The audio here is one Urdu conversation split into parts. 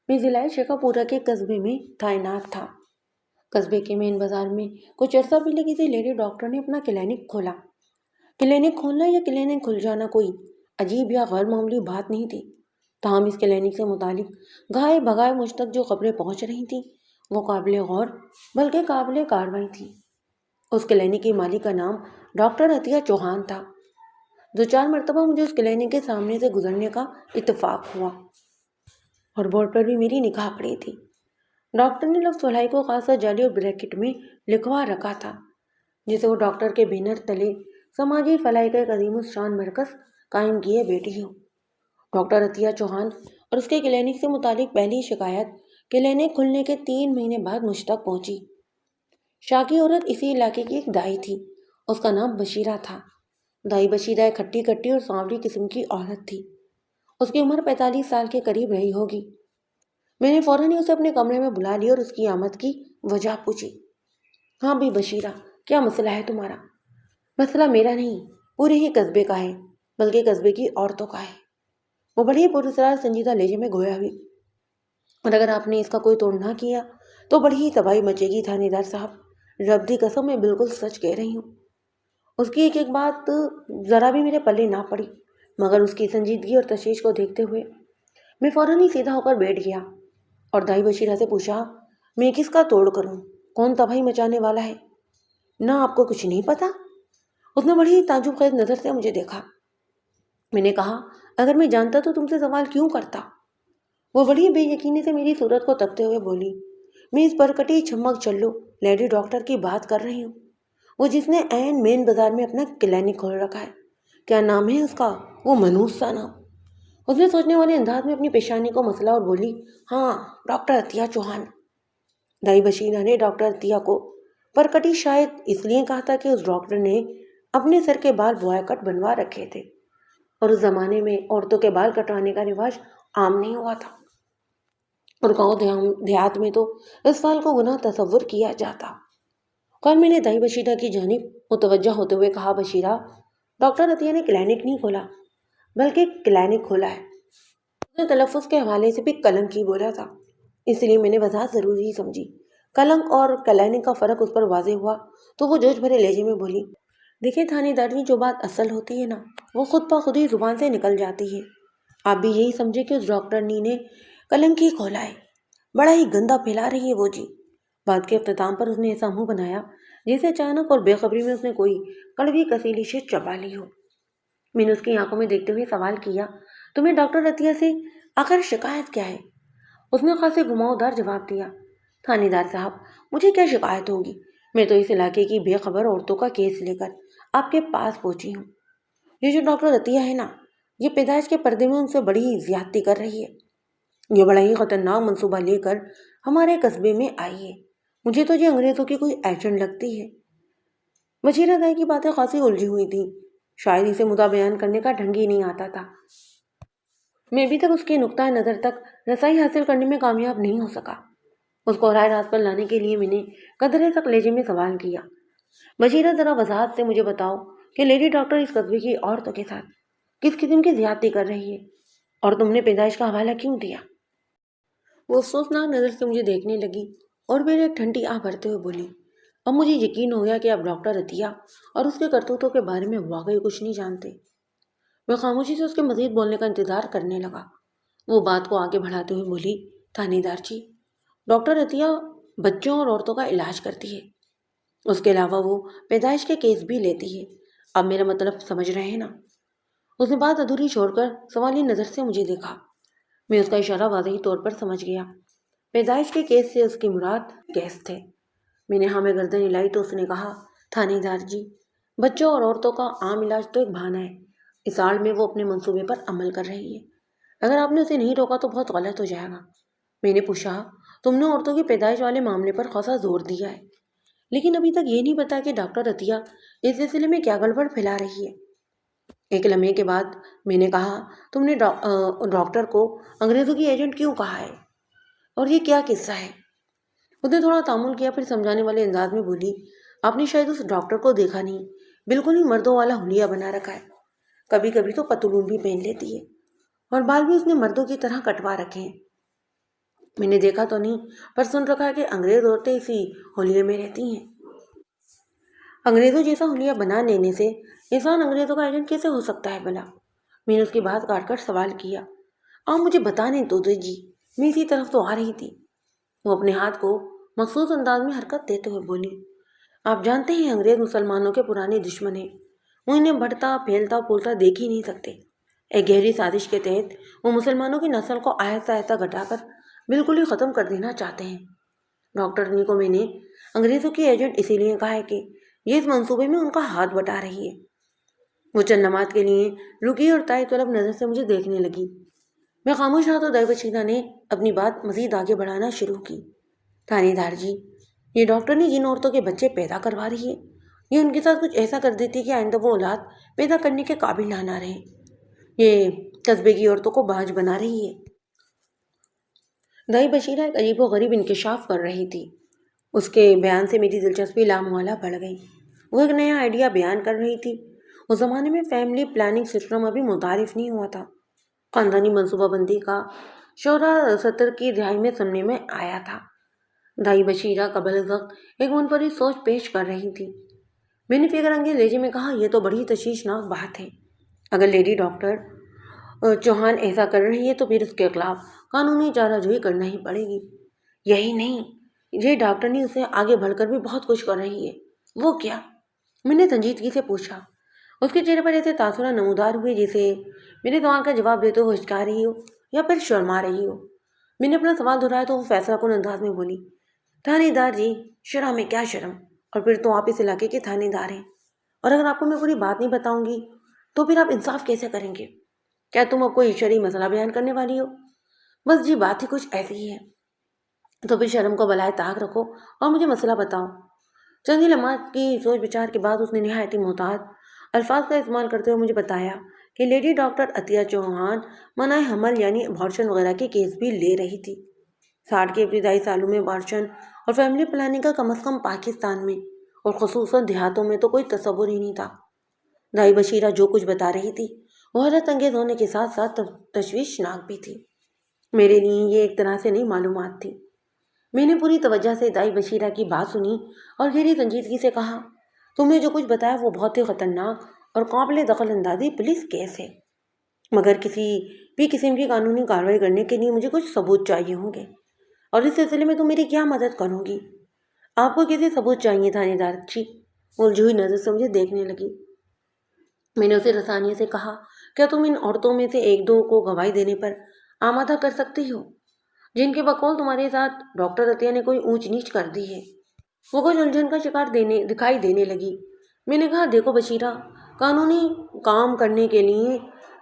میں ضلع شیخا پورہ کے قصبے میں تعینات تھا۔ قصبے کے مین بازار میں کچھ عرصہ پہلے کسی لیڈی ڈاکٹر نے اپنا کلینک کھولا۔ کلینک کھولنا یا کلینک کھل جانا کوئی عجیب یا غیر معمولی بات نہیں تھی، تاہم اس کلینک سے متعلق گائے بھگائے مجھ تک جو خبریں پہنچ رہی تھیں وہ قابل غور بلکہ قابل کارروائی تھی۔ اس کلینک کی مالک کا نام ڈاکٹر عطیہ چوہان تھا۔ 2-4 مرتبہ مجھے اس کلینک کے سامنے سے گزرنے کا اتفاق ہوا اور بورڈ پر بھی میری نگاہ پڑی تھی۔ ڈاکٹر نے لفظ فلاحی کو خاصا جعلی اور بریکٹ میں لکھوا رکھا تھا، جسے وہ ڈاکٹر کے بینر تلے سماجی فلاحی کا ایک عظیم الشان مرکز قائم کیے بیٹھی ہو۔ ڈاکٹر عطیہ چوہان اور اس کے کلینک سے متعلق پہلی شکایت کلینک کھلنے کے 3 مہینے بعد مجھ تک پہنچی۔ شاکی عورت اسی علاقے کی ایک دائی تھی، اس کا نام بشیرہ تھا۔ دائی بشیرہ ایک کھٹی کھٹی اور سانولی قسم کی عورت تھی۔ اس کی عمر 45 سال کے قریب رہی ہوگی۔ میں نے فوراً ہی اسے اپنے کمرے میں بلا لیا اور اس کی آمد کی وجہ پوچھی۔ ہاں بھی بشیرہ، کیا مسئلہ ہے تمہارا؟ مسئلہ میرا نہیں، پورے ہی قصبے کا ہے، بلکہ قصبے کی عورتوں کا ہے۔ وہ بڑی پراسرار سنجیدہ لہجے میں گویا ہوئی۔ اور اگر آپ نے اس کا کوئی توڑ نہ کیا تو بڑی ہی تباہی مچے گی تھانے دار صاحب، رب دی قسم میں بالکل سچ کہہ رہی ہوں۔ اس کی ایک ایک بات ذرا بھی میرے پلے نہ پڑی، مگر اس کی سنجیدگی اور تشویش کو دیکھتے ہوئے میں فوراً ہی سیدھا ہو کر بیٹھ گیا اور دائی بشیرہ سے پوچھا، میں کس کا توڑ کروں؟ کون تباہی مچانے والا ہے؟ نہ آپ کو کچھ نہیں پتا؟ اس نے بڑی تعجب خیز نظر سے مجھے دیکھا۔ میں نے کہا، اگر میں جانتا تو تم سے سوال کیوں کرتا؟ وہ بڑی بے یقینی سے میری صورت کو تکتے ہوئے بولی، میں اس برکٹی چھمک چلو لیڈی ڈاکٹر کی بات کر رہی ہوں، وہ جس نے عین مین بازار میں اپنا کلینک کھول رکھا ہے۔ کیا نام ہے اس کا؟ وہ منوج سا نام۔ اس نے سوچنے والے انداز میں اپنی پیشانی کو مسلا اور بولی، ہاں، ڈاکٹر عطیہ چوہان۔ دائی بشیرہ نے ڈاکٹر عطیہ کو پرکٹی شاید اس لیے کہا تھا کہ اس ڈاکٹر نے اپنے سر کے بال بوائے کٹ بنوا رکھے تھے اور اس زمانے میں عورتوں کے بال کٹوانے کا رواج عام نہیں ہوا تھا، اور گاؤں دیہات میں تو اس سال کو گناہ تصور کیا جاتا۔ خیر، میں نے دائی بشیرہ کی جانب متوجہ ہوتے ہوئے کہا، بشیرہ، ڈاکٹر عطیہ نے کلینک نہیں کھولا بلکہ کلینک کھولا ہے۔ اس نے تلفظ کے حوالے سے بھی کلنک ہی بولا تھا، اس لیے میں نے وضاحت ضروری سمجھی۔ کلنک اور کلینک کا فرق اس پر واضح ہوا تو وہ جوش بھرے لہجے میں بولی، دیکھیں تھانے دار جی، جو بات اصل ہوتی ہے نا وہ خود بخود ہی زبان سے نکل جاتی ہے۔ آپ بھی یہی سمجھے کہ اس ڈاکٹرنی نے کلنک ہی کھولا ہے، بڑا ہی گندا پھیلا رہی ہے وہ جی۔ بات کے اختتام پر اس نے ایسا منہ بنایا جیسے اچانک اور بے خبری میں اس نے کوئی کڑوی کسیلی شے چبا لی ہو۔ میں نے اس کی آنکھوں میں دیکھتے ہوئے سوال کیا، تمہیں ڈاکٹر عطیہ سے آخر شکایت کیا ہے؟ اس نے خاصے گھماؤدار جواب دیا، تھانے دار صاحب، مجھے کیا شکایت ہوگی؟ میں تو اس علاقے کی بے خبر عورتوں کا کیس لے کر آپ کے پاس پہنچی ہوں۔ یہ جو ڈاکٹر عطیہ ہے نا، یہ پیدائش کے پردے میں ان سے بڑی ہی زیادتی کر رہی ہے۔ یہ بڑا ہی خطرناک منصوبہ لے کر ہمارے قصبے میں آئی ہے۔ مجھے تو یہ انگریزوں کی کوئی ایجنٹ لگتی ہے۔ بشیرہ دائی کی باتیں خاصی الجھی ہوئی تھیں، شاید اسے مدعا بیان کرنے کا ڈھنگ ہی نہیں آتا تھا۔ میں ابھی تک اس کے نقطۂ نظر تک رسائی حاصل کرنے میں کامیاب نہیں ہو سکا۔ اس کو راہ راست پر لانے کے لیے میں نے قدرے سخت لہجے میں سوال کیا، بشیرہ، ذرا وضاحت سے مجھے بتاؤ کہ لیڈی ڈاکٹر اس قصبے کی عورتوں کے ساتھ کس قسم کی زیادتی کر رہی ہے، اور تم نے پیدائش کا حوالہ کیوں دیا؟ وہ افسوسناک نظر سے مجھے دیکھنے لگی اور میرے ایک ٹھنڈی آہ بھرتے ہوئے بولی، اب مجھے یقین ہو گیا کہ آپ ڈاکٹر عطیہ اور اس کے کرتوتوں کے بارے میں واقعی کچھ نہیں جانتے۔ میں خاموشی سے اس کے مزید بولنے کا انتظار کرنے لگا۔ وہ بات کو آگے بڑھاتے ہوئے بولی، تھانے دار جی، ڈاکٹر عطیہ بچوں اور عورتوں کا علاج کرتی ہے، اس کے علاوہ وہ پیدائش کے کیس بھی لیتی ہے۔ اب میرا مطلب سمجھ رہے ہیں نا؟ اس نے بات ادھوری چھوڑ کر سوالی نظر سے مجھے دیکھا۔ میں اس کا اشارہ واضح طور پر سمجھ گیا۔ پیدائش کے کیس سے اس کی مراد کیس تھے۔ میں نے ہاں میں گردن ہلائی تو اس نے کہا، تھانے دار جی، بچوں اور عورتوں کا عام علاج تو ایک بہانہ ہے، اس آڑ میں وہ اپنے منصوبے پر عمل کر رہی ہے۔ اگر آپ نے اسے نہیں روکا تو بہت غلط ہو جائے گا۔ میں نے پوچھا، تم نے عورتوں کی پیدائش والے معاملے پر خاصا زور دیا ہے، لیکن ابھی تک یہ نہیں پتا کہ ڈاکٹر عطیہ اس سلسلے میں کیا گڑبڑ پھیلا رہی ہے۔ ایک لمحے کے بعد میں نے کہا، تم نے ڈاکٹر کو انگریزوں کی ایجنٹ کیوں کہا ہے، اور یہ کیا قصہ ہے؟ اس نے تھوڑا تامل کیا، پھر سمجھانے والے انداز میں بولی، آپ نے شاید اس ڈاکٹر کو دیکھا نہیں، بالکل ہی مردوں والا حلیہ بنا رکھا ہے، کبھی کبھی تو پتلون بھی پہن لیتی ہے، اور بال بھی اس نے مردوں کی طرح کٹوا رکھے ہیں۔ میں نے دیکھا تو نہیں، پر سن رکھا ہے کہ انگریز عورتیں اسی حلیے میں رہتی ہیں۔ انگریزوں جیسا حلیہ بنا لینے سے انسان انگریزوں کا ایجنٹ کیسے ہو سکتا ہے بھلا؟ میں نے اس کی بات کاٹ کر سوال کیا۔ آپ مجھے بتانے تو جی، میں اسی طرف تو آ رہی تھی۔ وہ اپنے ہاتھ کو مخصوص انداز میں حرکت دیتے ہوئے بولی، آپ جانتے ہیں انگریز مسلمانوں کے پرانے دشمن ہیں، وہ انہیں بڑھتا پھیلتا پھولتا دیکھ ہی نہیں سکتے۔ ایک گہری سازش کے تحت وہ مسلمانوں کی نسل کو آہستہ آہستہ گھٹا کر بالکل ہی ختم کر دینا چاہتے ہیں۔ ڈاکٹر نی کو میں نے انگریزوں کی ایجنٹ اسی لیے کہا ہے کہ یہ اس منصوبے میں ان کا ہاتھ بٹا رہی ہے۔ وہ چند لمحات کے لیے رکی اور تائید طلب نظر سے مجھے دیکھنے لگی۔ میں خاموش رہا تو دائی بچینا نے اپنی بات مزید آگے بڑھانا شروع کی۔ تھانے دار جی، یہ ڈاکٹر نے جن عورتوں کے بچے پیدا کروا رہی ہے، یہ ان کے ساتھ کچھ ایسا کر دیتی کہ آئندہ وہ اولاد پیدا کرنے کے قابل نہ رہے۔ یہ قصبے کی عورتوں کو باج بنا رہی ہے۔ دائی بشیرہ ایک عجیب و غریب انکشاف کر رہی تھی۔ اس کے بیان سے میری دلچسپی لامحالہ بڑھ گئی۔ وہ ایک نیا آئیڈیا بیان کر رہی تھی۔ اس زمانے میں فیملی پلاننگ سسٹم ابھی متعارف نہیں ہوا تھا۔ خاندانی منصوبہ بندی کا شعرہ 70 کی دہائی میں سننے میں آیا تھا۔ دائی بشیرہ قبل از وقت ایک منفرد سوچ پیش کر رہی تھی۔ میں نے فکر انگیز لہجے میں کہا، یہ تو بڑی تشویشناک بات ہے۔ اگر لیڈی ڈاکٹر چوہان ایسا کر رہی ہے تو پھر اس کے خلاف قانونی چارہ جوئی کرنا ہی پڑے گی۔ یہی نہیں، یہ ڈاکٹرنی اسے آگے بڑھ کر بھی بہت کچھ کر رہی ہے۔ وہ کیا؟ میں نے سنجیدگی سے پوچھا۔ اس کے چہرے پر ایسے تاثرات نمودار ہوئے جیسے میرے سوال کا جواب دیتے ہوئے ہچکا رہی ہو یا پھر شرما رہی ہو۔ میں نے اپنا سوال دہرایا تو وہ فیصلہ کن انداز میں بولی، تھانے دار جی، شرم میں کیا شرم، اور پھر تو آپ اس علاقے کے تھانے دار ہیں، اور اگر آپ کو میں پوری بات نہیں بتاؤں گی تو پھر آپ انصاف کیسے کریں گے؟ کیا تم اب کوئی شرعی مسئلہ بیان کرنے والی ہو؟ بس جی، بات ہی کچھ ایسی ہی ہے۔ تو پھر شرم کو بلائے طاق رکھو اور مجھے مسئلہ بتاؤ۔ چند ہی لمحات کی سوچ بچار کے بعد اس نے نہایت ہی محتاط الفاظ کا استعمال کرتے ہوئے مجھے بتایا کہ لیڈی ڈاکٹر عطیہ چوہان منع حمل یعنی ابارشن وغیرہ کے کیس بھی لے رہی تھی۔ 60 کے ابتدائی سالوں میں ابارشن اور فیملی پلاننگ کا کم از کم پاکستان میں اور خصوصاً دیہاتوں میں تو کوئی تصور ہی نہیں تھا۔ دائی بشیرہ جو کچھ بتا رہی تھی وہ حیرت انگیز ہونے کے ساتھ ساتھ تشویشناک بھی تھی۔ میرے لیے یہ ایک طرح سے نئی معلومات تھی۔ میں نے پوری توجہ سے دائی بشیرہ کی بات سنی اور گہری سنجیدگی سے کہا، تم نے جو کچھ بتایا وہ بہت ہی خطرناک اور قابل دخل اندازی پولیس کیس ہے، مگر کسی بھی قسم کی قانونی کارروائی کرنے کے لیے مجھے کچھ ثبوت چاہیے ہوں گے، اور اس سلسلے میں تم میری کیا مدد کرو گی؟ آپ کو کسی ثبوت چاہیے تھانے دار جی؟ الجھی ہوئی نظر سے مجھے دیکھنے لگی۔ میں نے اسے رسانیے سے کہا، کیا تم ان عورتوں میں سے ایک دو کو گواہی دینے پر آمادہ کر سکتی ہو جن کے بقول تمہارے ساتھ ڈاکٹر عطیہ نے کوئی اونچ نیچ کر دی ہے؟ وہ کچھ الجھن کا شکار دکھائی دینے لگی۔ میں نے کہا، دیکھو بشیرہ، قانونی کام کرنے کے لیے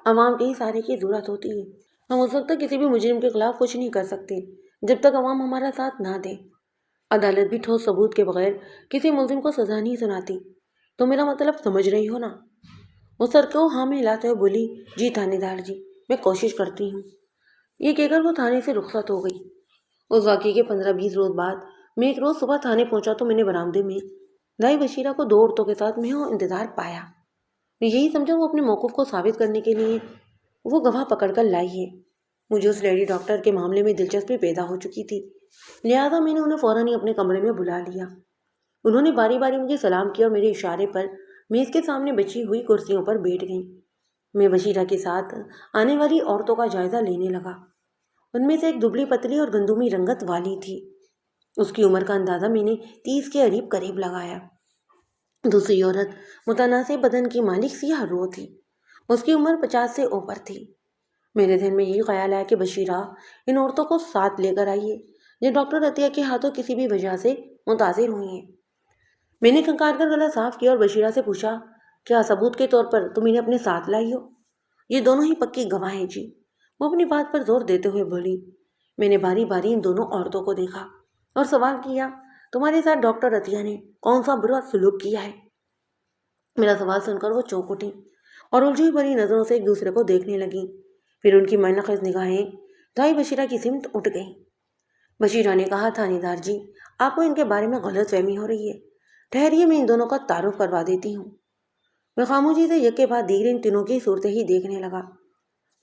عوام کے ہی سہارے کی ضرورت ہوتی ہے۔ ہم اس وقت تک کسی بھی مجرم کے خلاف کچھ نہیں کر سکتے جب تک عوام ہمارا ساتھ نہ دے۔ عدالت بھی ٹھوس ثبوت کے بغیر کسی ملزم کو سزا نہیں سناتی۔ تو میرا مطلب سمجھ رہی ہو نا؟ وہ سر کو ہاں میں ہلاتے ہوئے بولی، جی تھانے دار جی، میں کوشش کرتی ہوں۔ یہ کہہ کر وہ تھانے سے رخصت ہو گئی۔ اس واقعے کے 15-20 روز بعد میں ایک روز صبح تھانے پہنچا تو میں نے برآمدے میں دائی بشیرہ کو 2 عورتوں کے ساتھ میں انتظار پایا۔ میں یہی سمجھا وہ اپنے موقف کو ثابت کرنے کے لیے وہ گواہ پکڑ کر لائی ہے۔ مجھے اس لیڈی ڈاکٹر کے معاملے میں دلچسپی پیدا ہو چکی تھی، لہٰذا میں نے انہیں فوراً ہی اپنے کمرے میں بلا لیا۔ انہوں نے باری باری مجھے سلام کیا اور میرے اشارے پر میز کے سامنے بچھی ہوئی کرسیوں پر بیٹھ گئیں۔ میں بشیرہ کے ساتھ آنے والی عورتوں کا جائزہ لینے لگا۔ ان میں سے ایک دبلی پتلی اور گندمی رنگت والی تھی۔ اس کی عمر کا اندازہ میں نے 30 کے قریب لگایا۔ دوسری عورت متناسب بدن کی مالک سیاہ رو تھی۔ اس کی عمر 50 سے اوپر تھی۔ میرے ذہن میں یہی خیال آیا کہ بشیرہ ان عورتوں کو ساتھ لے کر آئی ہے جو ڈاکٹر عطیہ کے ہاتھوں کسی بھی وجہ سے متاثر ہوئی ہیں۔ میں نے کھنکار کر گلا صاف کیا اور بشیرہ سے پوچھا، کیا ثبوت کے طور پر تم انہیں اپنے ساتھ لائی ہو؟ یہ دونوں ہی پکی گواہ ہیں جی، وہ اپنی بات پر زور دیتے ہوئے بولی۔ میں نے باری باری ان دونوں عورتوں کو دیکھا اور سوال کیا، تمہارے ساتھ ڈاکٹر عطیہ نے کون سا برا سلوک کیا ہے؟ میرا سوال سن کر وہ چونک اٹھی اور الجھی بھری نظروں سے ایک دوسرے کو دیکھنے لگیں۔ پھر ان کی مائنخیز نگاہیں دائی بشیرہ کی سمت اٹھ گئیں۔ بشیرہ نے کہا، تھانے دار جی، آپ کو ان کے بارے میں غلط فہمی ہو رہی ہے، ٹھہریے میں ان دونوں کا تعارف کروا دیتی ہوں۔ میں خاموشی سے یک کے بعد دیگر ان تینوں کی صورتیں ہی دیکھنے لگا۔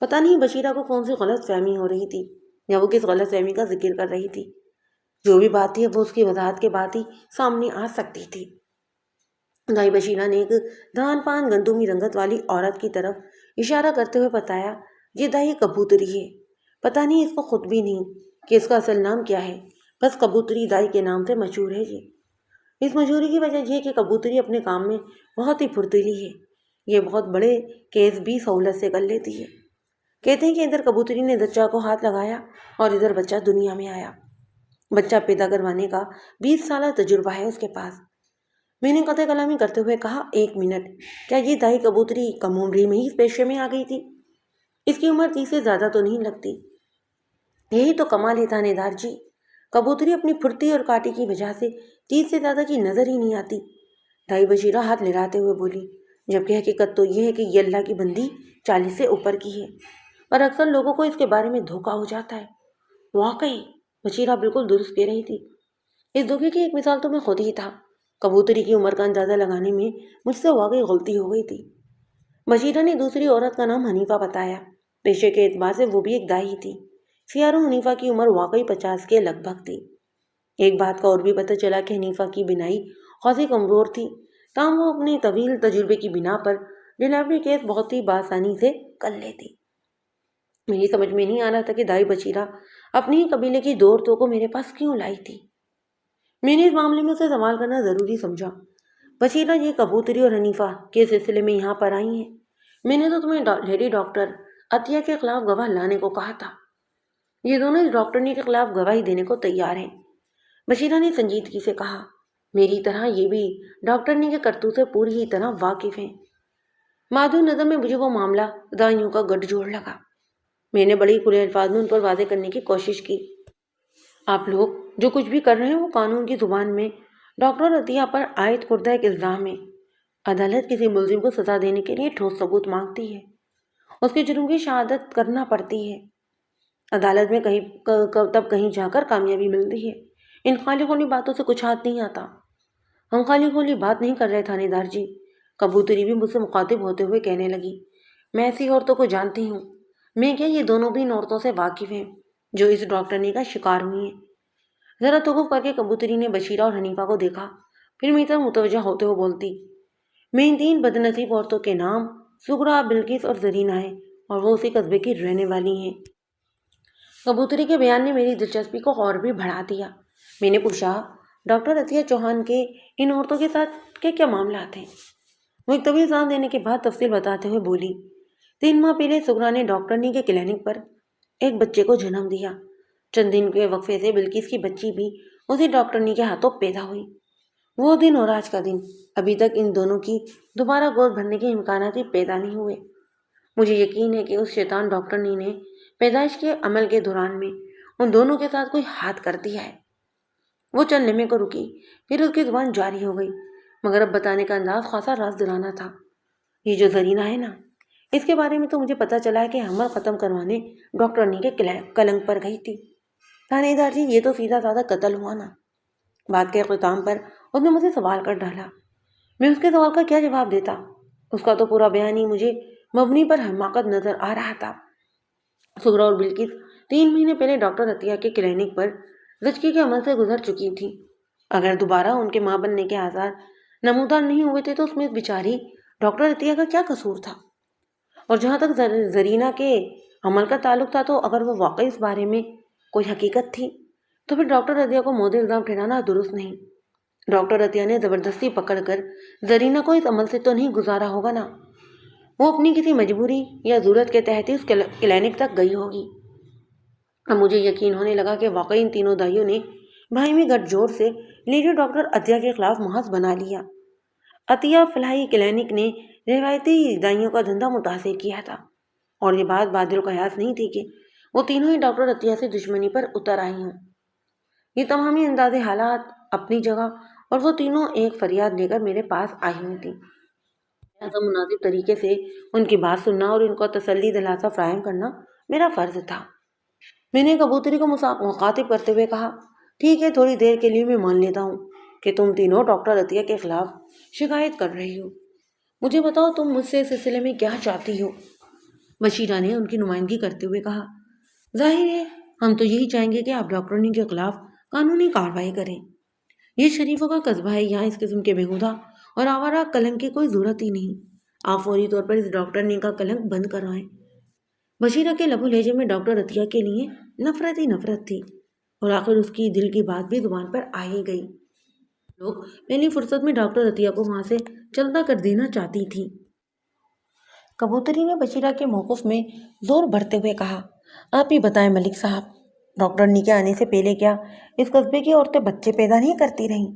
پتہ نہیں بشیرہ کو کون سی غلط فہمی ہو رہی تھی، یا وہ کس غلط فہمی کا ذکر کر رہی تھی؟ جو بھی بات تھی وہ اس کی وضاحت کے بعد ہی سامنے آ سکتی تھی۔ دائی بشیرہ نے ایک دھان پان گندمی رنگت والی عورت کی طرف اشارہ کرتے ہوئے بتایا، یہ دائی کبوتری ہے، پتہ نہیں اس کو خود بھی نہیں کہ اس کا اصل نام کیا ہے، بس کبوتری دائی کے نام سے مشہور ہے۔ اس مشہوری کی وجہ یہ کہ کبوتری اپنے کام میں بہت ہی پھرتیلی ہے، یہ بہت بڑے کیس بھی سہولت سے کر لیتی ہے۔ کہتے ہیں کہ ادھر کبوتری نے دچا کو ہاتھ لگایا اور ادھر بچہ دنیا میں آیا۔ بچہ پیدا کروانے کا 20 سالہ تجربہ ہے اس کے پاس۔ میں نے قطع کلامی کرتے ہوئے کہا، 1 منٹ، کیا یہ دائی کبوتری کم عمری میں ہی اس پیشے میں آ گئی تھی؟ اس کی عمر 30 سے زیادہ تو نہیں لگتی۔ یہی تو کمال ہے تھانے دار جی، کبوتری اپنی پھرتی اور کاٹی کی وجہ سے 30 سے زیادہ کی نظر ہی نہیں آتی۔ دائی بشیرہ ہاتھ لہراتے ہوئے بولی، جبکہ حقیقت تو یہ ہے کہ یہ اللہ کی بندی 40 سے اوپر کی ہے، اور اکثر لوگوں کو اس کے بارے میں دھوکہ ہو جاتا ہے۔ واقعی بشیرہ بالکل درست کہہ رہی تھی۔ اس دھوکے کی ایک مثال تو میں خود ہی تھا۔ کبوتری کی عمر کا اندازہ لگانے میں مجھ سے واقعی غلطی ہو گئی تھی۔ بشیرہ نے دوسری عورت کا نام حنیفہ بتایا۔ پیشے کے اعتبار سے وہ بھی ایک دائی تھی۔ سیارو حنیفہ کی عمر واقعی 50 کے لگ بھگ تھی۔ ایک بات کا اور بھی پتہ چلا کہ حنیفہ کی بینائی خاصی کمزور تھی، تاہم وہ اپنے طویل تجربے کی بنا پر ڈیلیوری کیس بہت ہی بآسانی سے کر لیتی۔ میری سمجھ میں نہیں آ رہا تھا کہ دائی بشیرہ اپنی ہی قبیلے کی 2 عورتوں کو میرے پاس کیوں لائی تھی۔ میں نے اس معاملے میں اسے سوال کرنا ضروری سمجھا۔ بشیرہ، یہ کبوتری اور حنیفہ کے سلسلے میں یہاں پر آئی ہیں؟ میں نے تو تمہیں لیڈی ڈاکٹر عطیہ کے خلاف گواہ لانے کو کہا تھا۔ یہ دونوں اس ڈاکٹرنی کے خلاف گواہی دینے کو تیار ہیں، بشیرہ نے سنجیدگی سے کہا۔ میری طرح یہ بھی ڈاکٹرنی کے کرتوت سے پوری ہی طرح واقف ہیں۔ معدوم نظر میں مجھے وہ معاملہ دائیوں کا گٹھ جوڑ لگا۔ میں نے بڑی کھلے الفاظ میں ان پر واضح کرنے کی کوشش کی، آپ لوگ جو کچھ بھی کر رہے ہیں وہ قانون کی زبان میں ڈاکٹر عطیہ پر عائد کردہ ایک الزام ہے۔ عدالت کسی ملزم کو سزا دینے کے لیے ٹھوس ثبوت مانگتی ہے، اس کے جرم کی شہادت کرنا پڑتی ہے۔ عدالت میں تب کہیں جا کر کامیابی ملتی ہے۔ ان خالی خالی باتوں سے کچھ ہاتھ نہیں آتا۔ ہم خالی خالی بات نہیں کر رہے تھانے دار جی، کبوتری بھی مجھ سے مخاطب ہوتے ہوئے کہنے لگی۔ میں ایسی عورتوں کو جانتی ہوں، میں کیا یہ دونوں بھی ان عورتوں سے واقف ہیں جو اس ڈاکٹرنی کا شکار ہوئی ہیں۔ ذرا توقف کر کے کبوتری نے بشیرہ اور حنیفہ کو دیکھا، پھر میری طرف متوجہ ہوتے ہوئے بولتی، میں ان 3 بدنصیب عورتوں کے نام سغرا، بلقیس اور زرینہ ہے، اور وہ اسی قصبے کی رہنے والی ہیں۔ کبوتری کے بیان نے میری دلچسپی کو اور بھی بڑھا دیا۔ میں نے پوچھا، ڈاکٹر عطیہ چوہان کے ان عورتوں کے ساتھ کیا معاملات ہیں؟ وہ ایک طویل سانس لینے کے بعد تفصیل بتاتے ہوئے بولی، 3 ماہ پہلے سغرا نے ڈاکٹرنی کے کلینک پر ایک بچے کو جنم دیا۔ چند دن کے وقفے سے بلقیس کی بچی بھی اسی ڈاکٹرنی کے ہاتھوں پیدا ہوئی۔ وہ دن اور آج کا دن، ابھی تک ان دونوں کی دوبارہ گود بھرنے کے امکانات ہی پیدا نہیں ہوئے۔ مجھے یقین ہے کہ اس شیطان ڈاکٹرنی نے پیدائش کے عمل کے دوران میں ان دونوں کے ساتھ کوئی ہاتھ کر دیا ہے۔ وہ چند لمحے کو رکی، پھر اس کی زبان جاری ہو گئی، مگر اب بتانے کا انداز خاصا رازدارانہ تھا۔ یہ جو زرینہ ہے نا، اس کے بارے میں تو مجھے پتا چلا ہے کہ حمل ختم کروانے ڈاکٹرنی کے کلنک پر گئی تھی۔ تھانے دار جی، یہ تو سیدھا سادہ قتل ہوا نا۔ بات کے اختتام پر اس نے مجھے سوال کر ڈالا۔ میں اس کے سوال کا کیا جواب دیتا؟ اس کا تو پورا بیان ہی مجھے مبنی پر حماقت نظر آ رہا تھا۔ سغرا اور بلقیس 3 مہینے پہلے ڈاکٹر عطیہ کے کلینک پر زچگی کے عمل سے گزر چکی تھی۔ اگر دوبارہ ان کے ماں بننے کے آثار نمودار نہیں ہوئے تھے تو اس میں بیچاری ڈاکٹر عطیہ کا کیا قصور تھا؟ اور جہاں تک زرینہ کے عمل کا تعلق تھا، تو اگر وہ واقعی اس بارے میں کوئی حقیقت تھی تو پھر ڈاکٹر عطیہ کو مورد الزام ٹھہرانا درست نہیں۔ ڈاکٹر عطیہ نے زبردستی پکڑ کر زرینہ کو اس عمل سے تو نہیں گزارا ہوگا نا؟ وہ اپنی کسی مجبوری یا ضرورت کے تحت ہی اس کلینک تک گئی ہوگی۔ اب مجھے یقین ہونے لگا کہ واقعی ان تینوں دائیوں نے باہمی گٹھ جوڑ سے لیڈی ڈاکٹر عطیہ کے خلاف محاذ بنا لیا۔ عطیہ فلاحی کلینک نے روایتی دائیوں کا دھندا متاثر کیا تھا، اور یہ بات بادل قیاس نہیں تھی کہ وہ تینوں ہی ڈاکٹر عطیہ سے دشمنی پر اتر آئی ہوں۔ یہ تمامی انداز حالات اپنی جگہ، اور وہ تینوں ایک فریاد لے کر میرے پاس آئی ہوئی تھیں۔ ایسا مناسب طریقے سے ان کی بات سننا اور ان کو تسلی دلاسا فراہم کرنا میرا فرض تھا۔ میں نے کبوتری کو مخاطب کرتے ہوئے کہا، ٹھیک ہے، تھوڑی دیر کے لیے میں مان لیتا ہوں کہ تم تینوں ڈاکٹر عطیہ کے خلاف شکایت کر رہی ہو۔ مجھے بتاؤ تم مجھ سے اس سلسلے میں کیا چاہتی ہو؟ بشیرہ نے ان کی نمائندگی کرتے ہوئے کہا، ظاہر ہے ہم تو یہی چاہیں گے کہ آپ ڈاکٹرنی کے خلاف قانونی کارروائی کریں۔ یہ شریفوں کا قصبہ ہے، یہاں اس قسم کے بےہودہ اور آوارہ کلنک کی کوئی ضرورت ہی نہیں۔ آپ فوری طور پر اس ڈاکٹرنی کا کلنک بند کروائیں۔ بشیرہ کے لب و لہجے میں ڈاکٹر عطیہ کے لیے نفرت ہی نفرت تھی، اور آخر اس کی دل کی بات بھی زبان پر آ ہی گئی۔ لوگ پہلی فرصت میں ڈاکٹر عطیہ کو وہاں سے چلتا کر دینا چاہتی تھی۔ کبوتری نے بشیرہ کے موقف میں زور بھرتے ہوئے کہا، آپ ہی بتائیں ملک صاحب، ڈاکٹرنی کے آنے سے پہلے کیا اس قصبے کی عورتیں بچے پیدا نہیں کرتی رہیں؟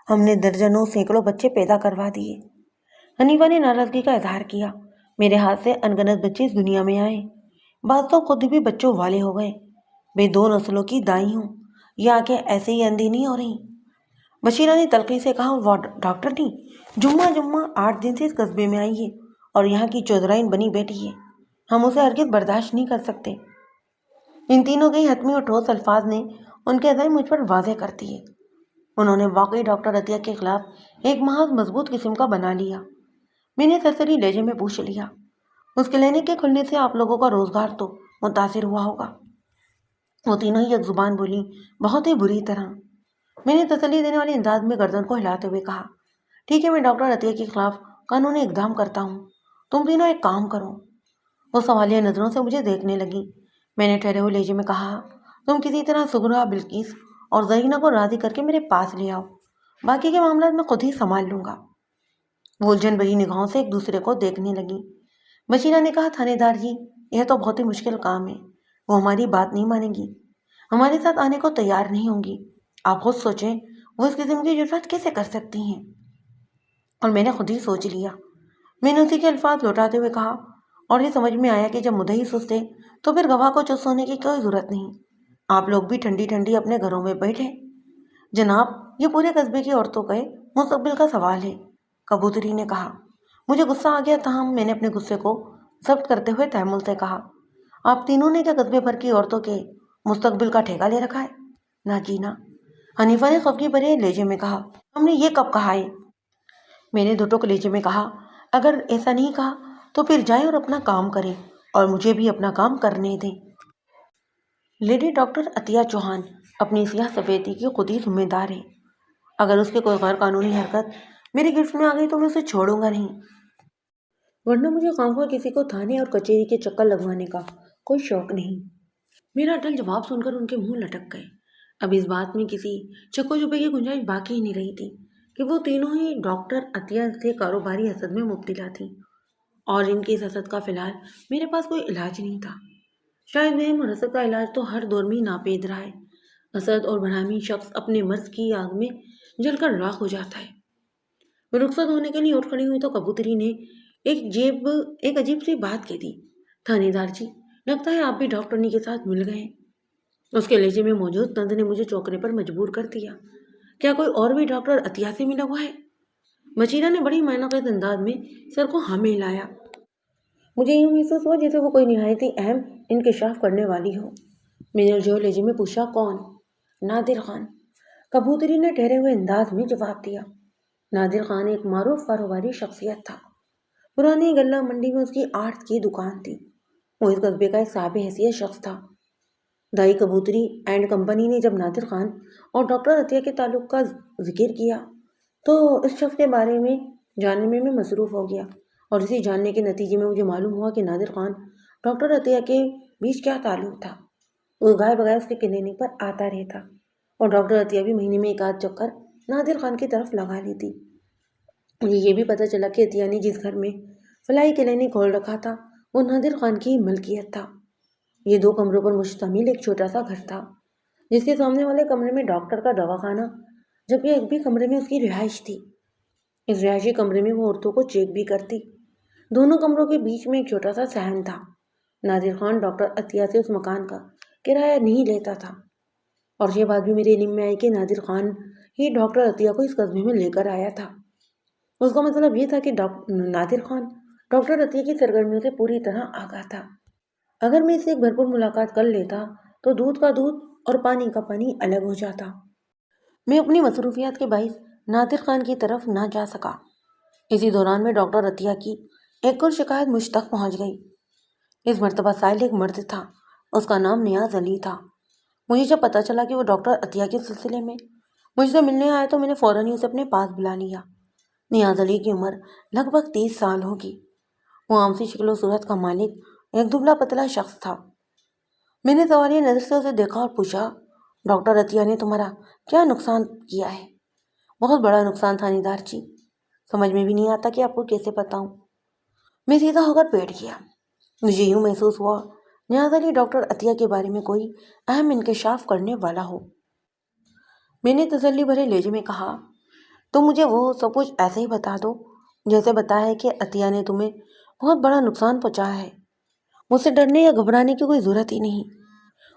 ہم نے درجنوں سینکڑوں بچے پیدا کروا دیے۔ حنیفہ نے ناراضگی کا اظہار کیا، میرے ہاتھ سے انگنت بچے اس دنیا میں آئے، بعض تو خود بھی بچوں والے ہو گئے۔ میں 2 نسلوں کی دائی ہوں، یہ آنکھیں ایسے ہی اندھی نہیں ہو رہی۔ بشیرہ نے تلخی سے کہا، وہ ڈاکٹرنی جمعہ 8 دن سے اس قصبے میں آئی ہے اور یہاں کی چودرائن بنی بیٹھی ہے، ہم اسے ہرگز برداشت نہیں کر سکتے۔ ان تینوں کے حتمی اور ٹھوس الفاظ نے ان کے عزائم مجھ پر واضح کر دیے۔ انہوں نے واقعی ڈاکٹر عطیہ کے خلاف ایک محاذ مضبوط قسم کا بنا لیا۔ میں نے سرسری لہجے میں پوچھ لیا، اس کلینک کے کھلنے سے آپ لوگوں کا روزگار تو متاثر ہوا ہوگا؟ وہ تینوں ہی ایک زبان بولی، بہت ہی بری طرح۔ میں نے تسلی دینے والے انداز میں گردن کو ہلاتے ہوئے کہا، ٹھیک ہے، میں ڈاکٹر عطیہ کے خلاف قانونی اقدام کرتا ہوں۔ تم تینوں ایک کام کرو۔ وہ سوالیہ نظروں سے مجھے دیکھنے لگی۔ میں نے ٹھہرے ہوئے لہجے میں کہا، تم کسی طرح سغرا، بلقیس اور زرینہ کو راضی کر کے میرے پاس لے آؤ، باقی کے معاملات میں خود ہی سنبھال لوں گا۔ وہ الجھن بھری نگاہوں سے ایک دوسرے کو دیکھنے لگی۔ بشیرہ نے کہا، تھانے دار جی، یہ تو بہت ہی مشکل کام ہے، وہ ہماری بات نہیں مانے گی، ہمارے ساتھ آنے کو تیار نہیں ہوں گی۔ آپ خود سوچیں، وہ اس قسم کی جرات کیسے کر سکتی ہیں؟ اور میں نے خود ہی سوچ لیا۔ میں نے اسی کے الفاظ لوٹاتے ہوئے کہا، اور یہ سمجھ میں آیا کہ جب مدعی سست ہے تو پھر گواہ کو چست ہونے کی کوئی ضرورت نہیں۔ آپ لوگ بھی ٹھنڈی ٹھنڈی اپنے گھروں میں بیٹھے۔ جناب، یہ پورے قصبے کی عورتوں کے مستقبل کا سوال ہے، کبوتری نے کہا۔ مجھے غصہ آ گیا، تاہم میں نے اپنے غصے کو ضبط کرتے ہوئے تحمل سے کہا، آپ تینوں نے کیا قصبے بھر کی عورتوں کے مستقبل کا ٹھیکہ لے رکھا ہے؟ نہ جی نہ، حنیفہ نے خفگی بھرے لہجے میں کہا، ہم نے یہ کب کہا ہے؟ میں نے دھٹک لہجے میں کہا، اگر ایسا نہیں کہا تو پھر جائیں اور اپنا کام کریں اور مجھے بھی اپنا کام کرنے دیں۔ لیڈی ڈاکٹر عطیہ چوہان اپنی سیاہ سفیدی کی خود ہی ذمہ دار ہے۔ اگر اس کے کوئی غیر قانونی حرکت میری گرفت میں آ گئی تو میں اسے چھوڑوں گا نہیں، ورنہ مجھے خواہ کسی کو تھانے اور کچہری کے چکر لگوانے کا کوئی شوق نہیں۔ میرا ڈل جواب سن کر ان کے منہ لٹک گئے۔ اب اس بات میں کسی چکو چپے کی گنجائش باقی ہی نہیں رہی تھی کہ وہ تینوں ہی ڈاکٹر عطیہ سے کاروباری حسد میں مبتلا تھی، اور ان کی اس حسد کا فی الحال میرے پاس کوئی علاج نہیں تھا۔ شاید وہم اور حسد کا علاج تو ہر دور میں ناپید رہا ہے۔ حسد اور برہمی شخص اپنے مرض کی آگ میں جل کر راکھ ہو جاتا ہے۔ رخصت ہونے کے لیے اٹھ کھڑی ہوئی تو کبوتری نے ایک عجیب سی بات کہہ دی، تھانے دار جی، لگتا ہے آپ بھی ڈاکٹرنی کے ساتھ مل گئے۔ اس کے لہجے میں موجود طنز نے مجھے چونکنے پر مجبور کر دیا۔ کیا کوئی اور بھی ڈاکٹر عطیہ سے ملا ہوا ہے؟ بشیرہ نے بڑی معنی خیز انداز میں سر کو ہاں میں ہلایا۔ مجھے یوں محسوس ہوا جیسے وہ کوئی نہایت ہی اہم انکشاف کرنے والی ہو۔ میں نے جو لہجے میں پوچھا، کون؟ نادر خان، کبوتری نے ٹھہرے ہوئے انداز میں جواب دیا۔ نادر خان ایک معروف کاروباری شخصیت تھا۔ پرانی غلہ منڈی میں اس کی آرٹ کی دکان تھی۔ وہ اس قصبے کا ایک صاحب حیثیت شخص تھا۔ دائی کبوتری اینڈ کمپنی نے جب نادر خان اور ڈاکٹر عطیہ کے تعلق کا ذکر کیا تو اس شخص کے بارے میں جاننے میں مصروف ہو گیا، اور اسی جاننے کے نتیجے میں مجھے معلوم ہوا کہ نادر خان ڈاکٹر عطیہ کے بیچ کیا تعلق تھا۔ وہ گائے بغیر اس کے کلینک پر آتا رہتا، اور ڈاکٹر عطیہ بھی مہینے میں ایک آدھ چکر نادر خان کی طرف لگا لیتی۔ مجھے یہ بھی پتہ چلا کہ عطیہ نے جس گھر میں فلاحی کلینک کھول رکھا تھا وہ نادر خان کی ملکیت تھا۔ یہ 2 کمروں پر مشتمل ایک چھوٹا سا گھر تھا، جس کے سامنے والے کمرے میں ڈاکٹر کا دواخانہ، جبکہ ایک بھی کمرے میں اس کی رہائش تھی۔ اس رہائشی کمرے میں وہ عورتوں کو چیک بھی کرتی۔ دونوں کمروں کے بیچ میں ایک چھوٹا سا صحن تھا۔ نادر خان ڈاکٹر عطیہ سے اس مکان کا کرایہ نہیں لیتا تھا، اور یہ بات بھی میرے علم میں آئی کہ نادر خان ہی ڈاکٹر عطیہ کو اس قصبے میں لے کر آیا تھا۔ اس کا مطلب یہ تھا کہ نادر خان ڈاکٹر عطیہ کی سرگرمیوں سے پوری طرح آگاہ تھا۔ اگر میں اس سے ایک بھرپور ملاقات کر لیتا تو دودھ کا دودھ اور پانی کا پانی الگ ہو جاتا۔ میں اپنی مصروفیات کے باعث نادر خان کی طرف نہ جا سکا۔ اسی دوران میں ڈاکٹر عطیہ کی ایک اور شکایت مجھ تک پہنچ گئی۔ اس مرتبہ سائل ایک مرد تھا، اس کا نام نیاز علی تھا۔ مجھے جب پتہ چلا کہ وہ ڈاکٹر عطیہ کے سلسلے میں مجھ سے ملنے آیا تو میں نے فوراً ہی اسے اپنے پاس بلا لیا۔ نیاز علی کی عمر لگ بھگ 30 سال ہوگی۔ وہ عام سی شکل و صورت کا مالک ایک دبلا پتلا شخص تھا۔ میں نے سوالیہ نظر سے اسے دیکھا اور پوچھا، ڈاکٹر عطیہ نے تمہارا کیا نقصان کیا ہے؟ بہت بڑا نقصان تھا نیدار جی، سمجھ میں بھی نہیں آتا کہ آپ کو کیسے بتاؤں۔ میں سیدھا ہو کر بیٹھ گیا۔ مجھے یوں محسوس ہوا نیاز علی ڈاکٹر عطیہ کے بارے میں کوئی اہم انکشاف کرنے والا ہو۔ میں نے تسلی بھرے لہجے میں کہا، تم مجھے وہ سب کچھ ایسے ہی بتا دو جیسے بتایا ہے کہ عطیہ نے تمہیں بہت بڑا نقصان پہنچایا ہے۔ مجھ سے ڈرنے یا گھبرانے کی کوئی ضرورت ہی نہیں۔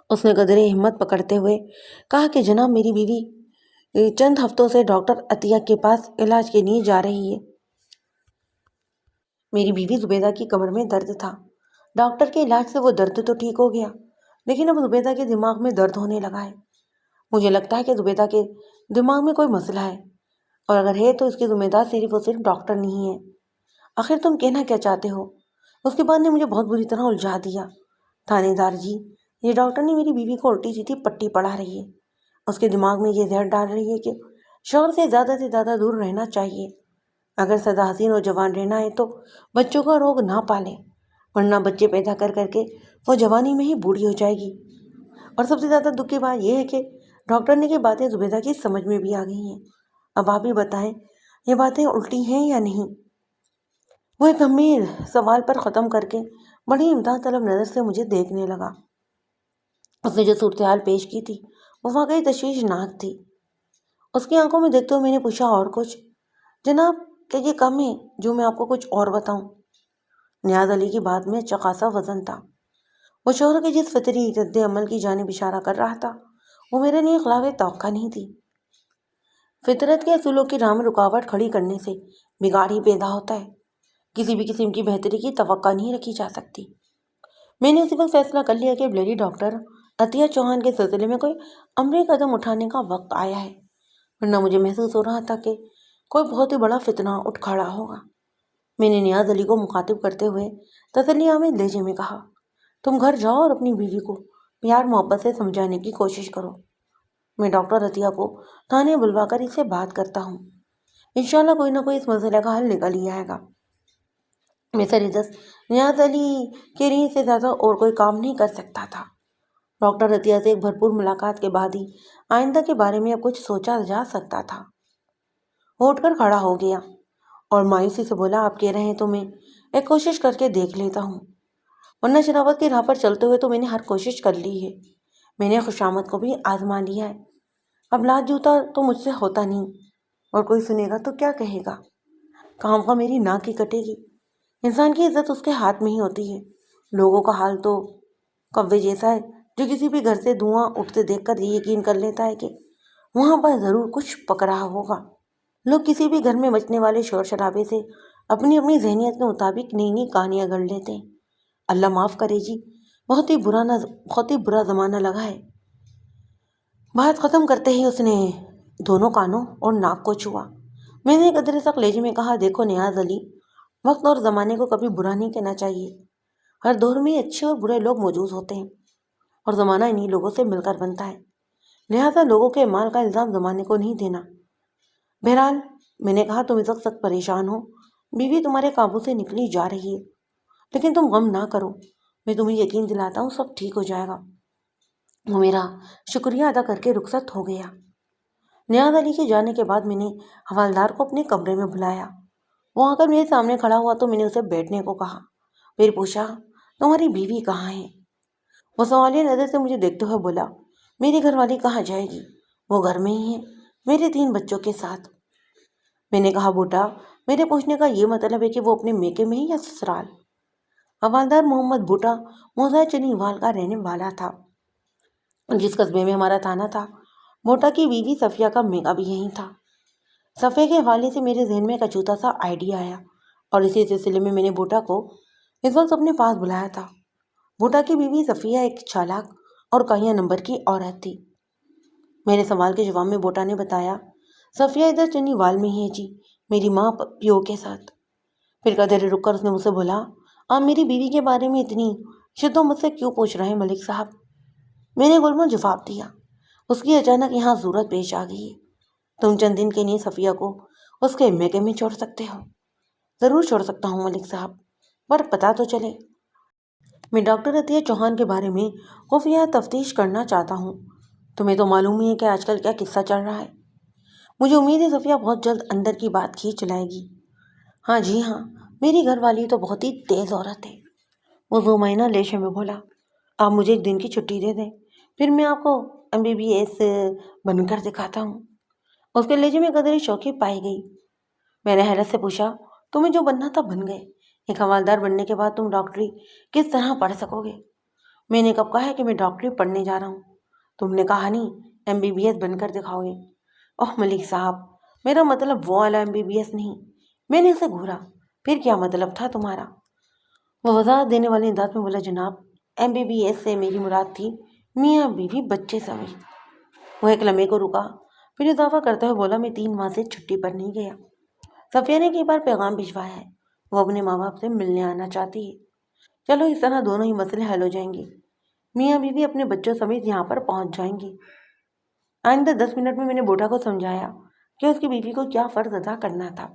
اس نے قدرے ہمت پکڑتے ہوئے کہا کہ جناب، میری بیوی چند ہفتوں سے ڈاکٹر عطیہ کے پاس علاج کے لیے جا رہی ہے۔ میری بیوی زبیدہ کی کمر میں درد تھا۔ ڈاکٹر کے علاج سے وہ درد تو ٹھیک ہو گیا، لیکن اب زبیدہ کے دماغ میں درد ہونے لگا ہے۔ مجھے لگتا ہے کہ زبیدہ کے دماغ میں کوئی مسئلہ ہے، اور اگر ہے تو اس کی ذمہ دار صرف اور صرف ڈاکٹر نہیں ہے۔ آخر تم کہنا کیا چاہتے ہو؟ اس کی بات نے مجھے بہت بری طرح الجھا دیا۔ تھانے دار جی، یہ ڈاکٹر نے میری بیوی کو الٹی سیدھی پٹی پڑھا رہی ہے۔ اس کے دماغ میں یہ زہر ڈال رہی ہے کہ شوہر سے زیادہ دور رہنا چاہیے۔ اگر سدا حسین اور جوان رہنا ہے تو بچوں کا روگ نہ پالے، ورنہ بچے پیدا کر کے وہ جوانی میں ہی بوڑھی ہو جائے گی۔ اور سب سے زیادہ دکھ کی بات یہ ہے کہ ڈاکٹر نے کی باتیں زبیدہ کی سمجھ میں بھی آ گئی ہیں۔ اب آپ ہی بتائیں، یہ باتیں الٹی ہیں یا نہیں؟ وہ ایک گمبھیر سوال پر ختم کر کے بڑی امتحان طلب نظر سے مجھے دیکھنے لگا۔ اس نے جو صورتحال پیش کی تھی وہ واقعی تشویشناک تھی۔ اس کی آنکھوں میں دیکھتے ہوئے میں نے پوچھا، اور کچھ؟ جناب، کہ یہ کم ہے جو میں آپ کو کچھ اور بتاؤں؟ نیاز علی کی بات میں اچھا خاصا وزن تھا۔ وہ شوہر کے جس فطری رد عمل کی جانب اشارہ کر رہا تھا وہ میرے لیے خلاف توقع نہیں تھی۔ فطرت کے اصولوں کی راہ میں رکاوٹ کھڑی کرنے سے بگاڑ ہی پیدا ہوتا ہے، کسی بھی قسم کی بہتری کی توقع نہیں رکھی جا سکتی۔ میں نے اسی وقت فیصلہ کر لیا کہ بلیڈی ڈاکٹر عطیہ چوہان کے سلسلے میں کوئی عملی قدم اٹھانے کا وقت آیا ہے، ورنہ مجھے محسوس ہو رہا تھا کہ کوئی بہت ہی بڑا فتنہ اٹھ کھڑا ہوگا۔ میں نے نیاز علی کو مخاطب کرتے ہوئے تسلی آمیز لہجے میں کہا، تم گھر جاؤ اور اپنی بیوی کو پیار محبت سے سمجھانے کی کوشش کرو۔ میں ڈاکٹر عطیہ کو تھانے بلوا کر اس سے بات کرتا ہوں۔ انشاءاللہ کوئی نہ کوئی اس مسئلے کا حل نکل ہی آئے گا۔ میں سردست نیاز علی کے لیے سے زیادہ اور کوئی کام نہیں کر سکتا تھا۔ ڈاکٹر عطیہ سے ایک بھرپور ملاقات کے بعد ہی آئندہ کے بارے میں اب کچھ سوچا جا سکتا تھا۔ وہ اٹھ کر کھڑا ہو گیا اور مایوسی سے بولا، آپ کہہ رہے ہیں تو میں ایک کوشش کر کے دیکھ لیتا ہوں، ورنہ شراوت کی راہ پر چلتے ہوئے تو میں نے ہر کوشش کر لی ہے۔ میں نے خوشامد کو بھی آزما لیا ہے۔ اب لات جوتا تو مجھ سے ہوتا نہیں، اور کوئی سنے گا تو کیا کہے گا؟ کام کا میری ناک ہی کٹے گی۔ انسان کی عزت اس کے ہاتھ میں ہی ہوتی ہے۔ لوگوں کا حال تو کوے جیسا ہے جو کسی بھی گھر سے دھواں اٹھتے دیکھ کر یہ یقین کر لیتا ہے کہ وہاں پر ضرور کچھ پک رہا ہوگا۔ لوگ کسی بھی گھر میں مچنے والے شور شرابے سے اپنی اپنی ذہنیت کے مطابق نئی نئی کہانیاں گڑھ لیتے ہیں۔ اللہ معاف کرے جی، بہت ہی برا زمانہ لگا ہے۔ بات ختم کرتے ہی اس نے دونوں کانوں اور ناک کو چھوا۔ میں نے قدرے سخت لہجے میں کہا، دیکھو نیاز علی، وقت اور زمانے کو کبھی برا نہیں کہنا چاہیے۔ ہر دور میں اچھے اور برے لوگ موجود ہوتے ہیں، اور زمانہ انہی لوگوں سے مل کر بنتا ہے۔ لہٰذا لوگوں کے مال کا الزام زمانے کو نہیں دینا۔ بہرحال میں نے کہا، تم اس وقت سخت پریشان ہو، بیوی تمہارے قابو سے نکلی جا رہی ہے، لیکن تم غم نہ کرو، میں تمہیں یقین دلاتا ہوں سب ٹھیک ہو جائے گا۔ وہ میرا شکریہ ادا کر کے رخصت ہو گیا۔ نیاز علی کے جانے کے بعد میں نے حوالدار کو اپنے کمرے میں بلایا۔ وہ آ کر میرے سامنے کھڑا ہوا تو میں نے اسے بیٹھنے کو کہا، پھر پوچھا، تمہاری بیوی کہاں ہے؟ وہ سوالیہ نظر سے مجھے دیکھتے ہوئے بولا، میری گھر والی کہاں جائے گی، وہ گھر میں ہی ہے، میرے 3 بچوں کے ساتھ۔ میں نے کہا، بیٹا، میرے پوچھنے کا یہ مطلب ہے کہ وہ اپنے میکے میں ہی یا سسرال؟ حوالدار محمد بوٹا موزہ چنی وال کا رہنے والا تھا۔ جس قصبے میں ہمارا تھانہ تھا، بوٹا کی بیوی صفیہ کا میکا بھی یہیں تھا۔ صفیہ کے حوالے سے میرے ذہن میں ایک اچھوتا سا آئیڈیا آیا، اور اسی سلسلے میں نے بوٹا کو اس وقت اپنے پاس بلایا تھا۔ بوٹا کی بیوی صفیہ ایک چالاک اور کایا نمبر کی عورت تھی۔ میرے سوال کے جواب میں بوٹا نے بتایا، صفیہ ادھر چنی وال میں ہی ہے جی، میری ماں پیو کے ساتھ۔ پھر قدرے رک کر اس نے مجھ سے بولا، آپ میری بیوی کے بارے میں اتنی شدت مجھ سے کیوں پوچھ رہے ہیں ملک صاحب؟ میں نے گلمل جواب دیا۔ اس کی اچانک یہاں ضرورت پیش آ گئی ہے۔ تم چند دن کے لیے صفیہ کو اس کے میکے میں چھوڑ سکتے ہو؟ ضرور چھوڑ سکتا ہوں ملک صاحب، پر پتہ تو چلے۔ میں ڈاکٹر عطیہ چوہان کے بارے میں خفیہ تفتیش کرنا چاہتا ہوں۔ تمہیں تو معلوم ہی ہے کہ آج کل کیا قصہ چل رہا ہے۔ مجھے امید ہے صفیہ بہت جلد اندر کی بات کھینچ لائے گی۔ ہاں جی ہاں، میری گھر والی تو بہت ہی تیز عورت ہے۔ وہ 2 مہینہ لیشے میں بولا۔ آپ مجھے 1 دن کی چھٹی دے دیں، پھر میں آپ کو MBBS بن کر دکھاتا ہوں۔ اس کے لہجے میں قدرے شوقی پائی گئی۔ میں نے حیرت سے پوچھا، تمہیں جو بننا تھا بن گئے، ایک حوالدار بننے کے بعد تم ڈاکٹری کس طرح پڑھ سکو گے؟ میں نے کب کہا ہے کہ میں ڈاکٹری پڑھنے جا رہا ہوں؟ تم نے کہا نہیں MBBS بن کر دکھاؤ گے؟ اوہ ملک صاحب، میرا مطلب وہ والا MBBS نہیں۔ میں نے اسے گھورا۔ پھر کیا مطلب تھا تمہارا؟ وہ وضاحت دینے والے انداز میں بولا، جناب MBBS سے میری مراد تھی میاں بیوی بچے سمیت۔ وہ ایک لمحے کو رکا، پھر اضافہ کرتے ہوئے بولا، میں 3 ماہ سے چھٹی پر نہیں گیا۔ صفیہ نے کئی بار پیغام بھجوایا ہے، وہ اپنے ماں باپ سے ملنے آنا چاہتی ہے۔ چلو اس طرح دونوں ہی مسئلے حل ہو جائیں گے۔ میاں بیوی اپنے بچوں سمیت یہاں پر پہنچ جائیں گے۔ آئندہ 10 منٹ میں نے بوٹا کو سمجھایا کہ اس کی بیوی کو کیا فرض ادا کرنا تھا۔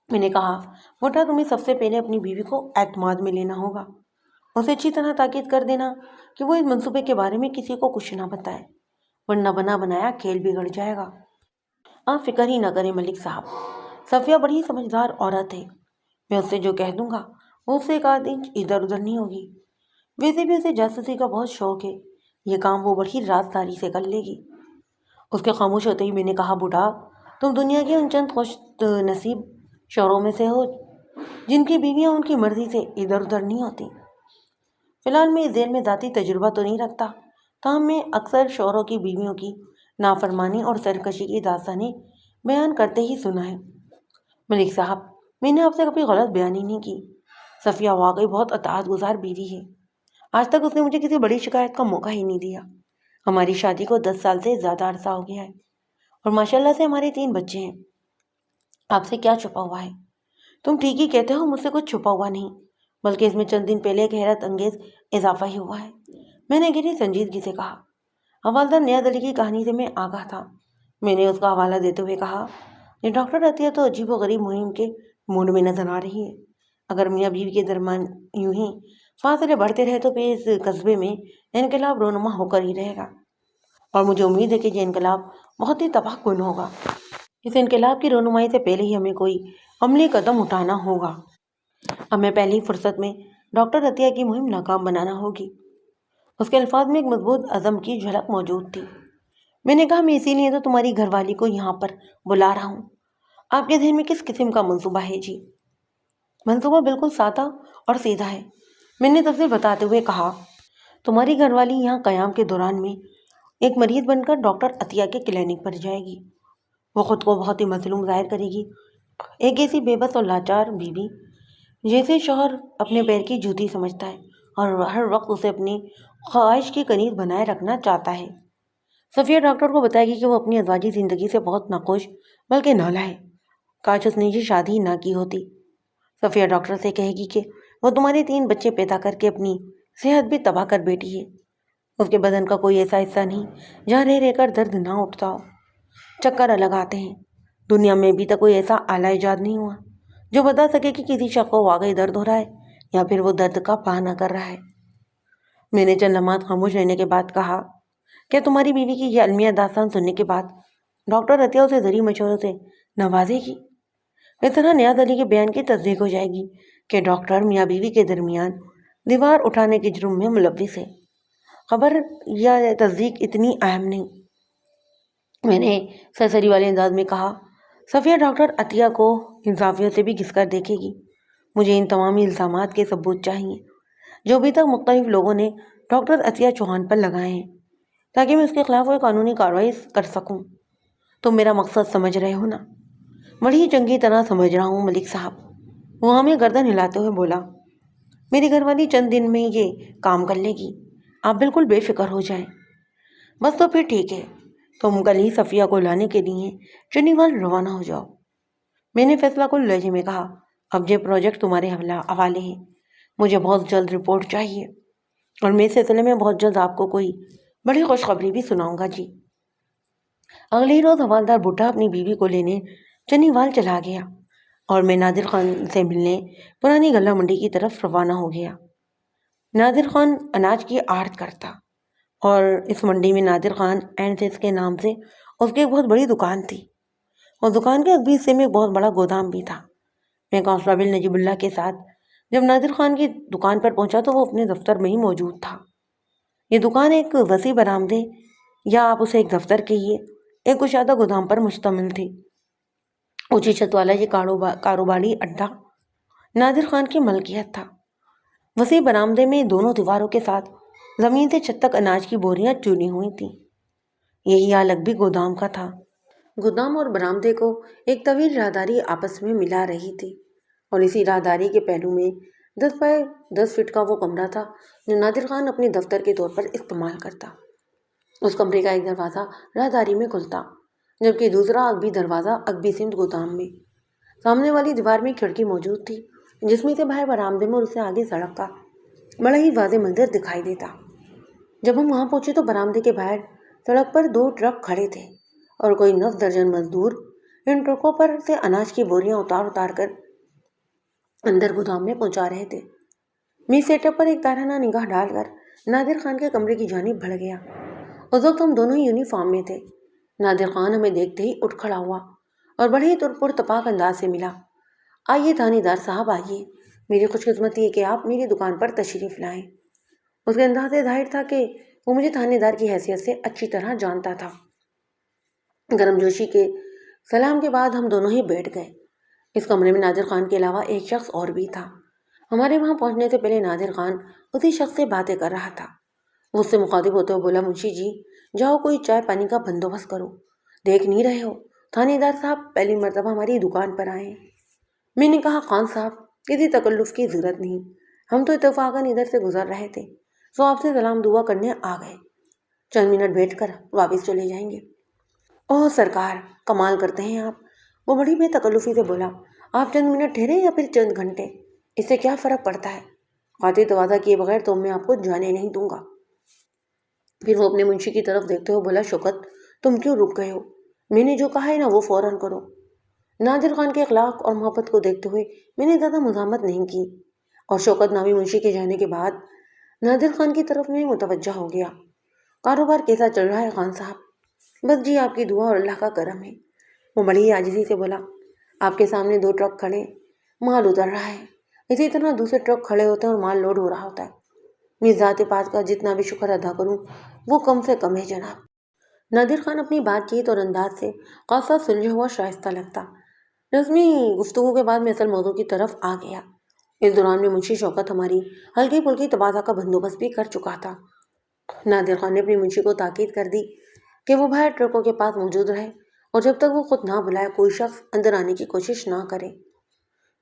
میں نے کہا، بوٹا تمہیں سب سے پہلے اپنی بیوی کو اعتماد میں لینا ہوگا۔ اسے اچھی طرح تاکید کر دینا کہ وہ اس منصوبے کے بارے میں کسی کو کچھ نہ بتائے، ورنہ بنا بنایا کھیل بگڑ جائے گا۔ آپ فکر ہی نہ کریں ملک صاحب، صفیہ بڑی سمجھدار عورت ہے۔ میں اس سے جو کہہ دوں گا وہ اس سے 1 آدھ انچ ادھر ادھر نہیں ہوگی۔ ویسے بھی اسے جاسوسی کا بہت شوق ہے، یہ کام وہ بڑی رازداری سے کر لے گی۔ اس کے خاموش ہوتے ہی میں نے کہا، بوٹا تم دنیا کے ان چند خوش نصیب شوہروں میں سے ہو جن کی بیویاں ان کی مرضی سے ادھر ادھر نہیں ہوتی۔ فی الحال میں اس ذیل میں ذاتی تجربہ تو نہیں رکھتا، تاہم میں اکثر شوہروں کی بیویوں کی نافرمانی اور سرکشی کی داستانیں بیان کرتے ہی سنا ہے۔ ملک صاحب، میں نے آپ سے کبھی غلط بیانی نہیں کی۔ صفیہ واقعی بہت اطاعت گزار بیوی ہے۔ آج تک اس نے مجھے کسی بڑی شکایت کا موقع ہی نہیں دیا۔ ہماری شادی کو 10 سال سے زیادہ عرصہ ہو گیا ہے اور ماشاءاللہ سے ہمارے 3 بچے ہیں۔ آپ سے کیا چھپا ہوا ہے؟ تم ٹھیک ہی کہتے ہو، مجھ سے کچھ چھپا ہوا نہیں، بلکہ اس میں چند دن پہلے ایک حیرت انگیز اضافہ ہی ہوا ہے۔ میں نے گہری سنجیدگی سے کہا۔ حوالدار نیاز علی کی کہانی سے میں آگاہ تھا۔ میں نے اس کا حوالہ دیتے ہوئے کہا، یہ ڈاکٹر عطیہ تو عجیب و غریب مہم کے موڈ میں نظر آ رہی ہے۔ اگر میاں بیوی کے درمیان یوں ہی فاصلے بڑھتے رہے تو پھر اس قصبے میں انقلاب رونما ہو کر ہی رہے گا، اور مجھے امید ہے کہ یہ انقلاب بہت ہی تباہ کن ہوگا۔ اس انقلاب کی رونمائی سے پہلے ہی ہمیں کوئی عملی قدم اٹھانا ہوگا۔ ہمیں پہلی فرصت میں ڈاکٹر عطیہ کی مہم ناکام بنانا ہوگی۔ اس کے الفاظ میں ایک مضبوط عزم کی جھلک موجود تھی۔ میں نے کہا، میں اسی لیے تو تمہاری گھر والی کو یہاں پر بلا رہا ہوں۔ آپ کے ذہن میں کس قسم کا منصوبہ ہے جی؟ منصوبہ بالکل سادہ اور سیدھا ہے، میں نے تفصیل بتاتے ہوئے کہا۔ تمہاری گھر والی یہاں قیام کے دوران میں ایک مریض بن کر ڈاکٹر عطیہ کے کلینک پر جائے گی۔ وہ خود کو بہت ہی مظلوم ظاہر کرے گی، ایک ایسی بے بس اور لاچار بیوی جیسے شوہر اپنے پیر کی جوتی سمجھتا ہے اور ہر وقت اسے اپنی خواہش کی کنیز بنائے رکھنا چاہتا ہے۔ صفیہ ڈاکٹر کو بتائے گی کہ وہ اپنی ازواجی زندگی سے بہت ناخوش بلکہ نالا ہے، کاش اس نے یہ شادی ہی نہ کی ہوتی۔ صفیہ ڈاکٹر سے کہے گی کہ وہ تمہارے 3 بچے پیدا کر کے اپنی صحت بھی تباہ کر بیٹھی ہے۔ اس کے بدن کا کوئی ایسا حصہ نہیں جہاں رہ رہ کر درد نہ اٹھتا ہو۔ چکر الگ آتے ہیں۔ دنیا میں ابھی تک کوئی ایسا آلہ ایجاد نہیں ہوا جو بتا سکے کہ کسی شخص کو واقعی درد ہو رہا ہے یا پھر وہ درد کا بہانہ کر رہا ہے۔ میں نے چند لمحات خاموش رہنے کے بعد کہا، کیا تمہاری بیوی کی یہ المیہ داستان سننے کے بعد ڈاکٹر عطیہ اسے زرعی مشوروں سے نوازے گی؟ اس طرح نیاز علی کے بیان کی تصدیق ہو جائے گی کہ ڈاکٹر میاں بیوی کے درمیان دیوار اٹھانے کے جرم میں ملوث ہے۔ خبر یا تصدیق اتنی اہم نہیں، میں نے سرسری والے انداز میں کہا۔ صفیہ ڈاکٹر عطیہ کو انصافیوں سے بھی گھس کر دیکھے گی۔ مجھے ان تمامی الزامات کے ثبوت چاہیے جو ابھی تک مختلف لوگوں نے ڈاکٹر عطیہ چوہان پر لگائے ہیں، تاکہ میں اس کے خلاف کوئی قانونی کارروائی کر سکوں۔ تم میرا مقصد سمجھ رہے ہو نا؟ بڑی چنگی طرح سمجھ رہا ہوں ملک صاحب، وہ ہمیں گردن ہلاتے ہوئے بولا۔ میری گھر والی چند دن میں یہ کام کر لے گی، آپ بالکل بے فکر ہو جائیں۔ بس تو پھر ٹھیک ہے، تم کل ہی صفیہ کو لانے کے لیے چنڈیگڑھ روانہ ہو جاؤ۔ میں نے فیصلہ کن لہجے میں کہا، اب یہ پروجیکٹ تمہارے حوالے ہے، مجھے بہت جلد رپورٹ چاہیے۔ اور میں اس سلسلے میں بہت جلد آپ کو کوئی بڑی خوشخبری بھی سناؤں گا جی۔ اگلے ہی روز حوالدار بڈھا اپنی بیوی کو لینے چنیوال چلا گیا اور میں نادر خان سے ملنے پرانی غلہ منڈی کی طرف روانہ ہو گیا۔ نادر خان اناج کی آڑت کرتا اور اس منڈی میں نادر خان اینڈ سیز کے نام سے اس کی ایک بہت بڑی دکان تھی، اور دکان کے اگلی حصے میں ایک بہت بڑا گودام بھی تھا۔ میں کانسٹیبل نجیب اللہ کے ساتھ جب نادر خان کی دکان پر پہنچا تو وہ اپنے دفتر میں ہی موجود تھا۔ یہ دکان ایک وسیع برآمدے یا آپ اسے ایک دفتر کہیے، ایک کشادہ گودام پر مشتمل تھی۔ اونچی چھت والا یہ کاروباری اڈا نادر خان کی ملکیت تھا۔ وسیع برآمدے میں دونوں دیواروں کے ساتھ زمین سے چھت تک اناج کی بوریاں چنی ہوئی تھیں۔ یہی حال اب بھی گودام کا تھا۔ گودام اور برآمدے کو ایک طویل راہداری آپس میں ملا رہی تھی، اور اسی راہداری کے پہلو میں 10 بائی 10 فٹ کا وہ کمرہ تھا جو نادر خان اپنے دفتر کے طور پر استعمال کرتا۔ اس کمرے کا ایک دروازہ راہداری میں کھلتا، جبکہ دوسرا اگبی دروازہ اگبی سمت گودام میں۔ سامنے والی دیوار میں کھڑکی موجود تھی جس میں سے باہر برآمدے میں اور اس سے آگے سڑک کا بڑا ہی واضح منظر دکھائی دیتا۔ جب ہم وہاں پہنچے تو برآمدے کے باہر سڑک پر 2 ٹرک کھڑے تھے اور کوئی 9 درجن مزدور ان ٹرکوں پر سے اناج کی بوریاں اتار کر اندر گودام میں پہنچا رہے تھے۔ میز سیٹ اپ پر ایک تارانہ نگاہ ڈال کر نادر خان کے کمرے کی جانب بڑھ گیا۔ اس وقت ہم دونوں ہی یونیفارم میں تھے۔ نادر خان ہمیں دیکھتے ہی اٹھ کھڑا ہوا اور بڑے ہی پرتپاک انداز سے ملا۔ آئیے تھانے دار صاحب آئیے، میری خوش قسمتی ہے کہ آپ میری دکان پر تشریف لائیں۔ اس کے انداز سے ظاہر تھا کہ وہ مجھے تھانے دار کی حیثیت سے اچھی طرح جانتا تھا۔ گرم جوشی کے سلام کے بعد ہم دونوں ہی بیٹھ گئے۔ اس کمرے میں نادر خان کے علاوہ ایک شخص اور بھی تھا۔ ہمارے وہاں پہنچنے سے پہلے نادر خان اسی شخص سے باتیں کر رہا تھا۔ وہ اس سے مخاطب ہوتے ہوئے بولا، منشی جی جاؤ کوئی چائے پانی کا بندوبست کرو، دیکھ نہیں رہے ہو تھانے دار صاحب پہلی مرتبہ ہماری دکان پر آئے ہیں۔ میں نے کہا، خان صاحب کسی تکلف کی ضرورت نہیں، ہم تو اتفاقاً ادھر سے گزر رہے تھے سو آپ سے سلام دعا کرنے آ گئے، چند منٹ بیٹھ کر واپس چلے جائیں گے۔ اوہ سرکار کمال کرتے ہیں آپ، وہ بڑی بے تکلفی سے بولا، آپ چند منٹ ٹھہرے یا پھر چند گھنٹے، اس سے کیا فرق پڑتا ہے، خاطر تواضع کیے بغیر تو میں آپ کو جانے نہیں دوں گا۔ پھر وہ اپنے منشی کی طرف دیکھتے ہوئے بولا، شوکت تم کیوں رک گئے ہو، میں نے جو کہا ہے نا وہ فوراً کرو۔ نادر خان کے اخلاق اور محبت کو دیکھتے ہوئے میں نے زیادہ مزاحمت نہیں کی، اور شوکت نامی منشی کے جانے کے بعد نادر خان کی طرف میں متوجہ ہو گیا۔ کاروبار کیسا چل رہا ہے خان صاحب؟ بس جی آپ کی دعا اور اللہ کا کرم ہے، وہ بڑی ہی عاجزی سے بولا۔ آپ کے سامنے 2 ٹرک کھڑے، مال اتر رہا ہے، اسی طرح دوسرے ٹرک کھڑے ہوتے ہیں اور مال لوڈ ہو رہا ہوتا ہے۔ میں ذات پاک کا جتنا بھی شکر ادا کروں وہ کم سے کم ہے جناب۔ نادر خان اپنی بات چیت اور انداز سے خاصا سلجھا ہوا شائستہ لگتا۔ رسمی گفتگو کے بعد میں اصل موضوع کی طرف آ گیا۔ اس دوران میں منشی شوکت ہماری ہلکی پھلکی تبادلہ کا بندوبست بھی کر چکا تھا۔ نادر خان نے اپنی منشی کو تاکید کر دی کہ وہ باہر ٹرکوں کے پاس موجود رہے اور جب تک وہ خود نہ بلائے کوئی شخص اندر آنے کی کوشش نہ کرے۔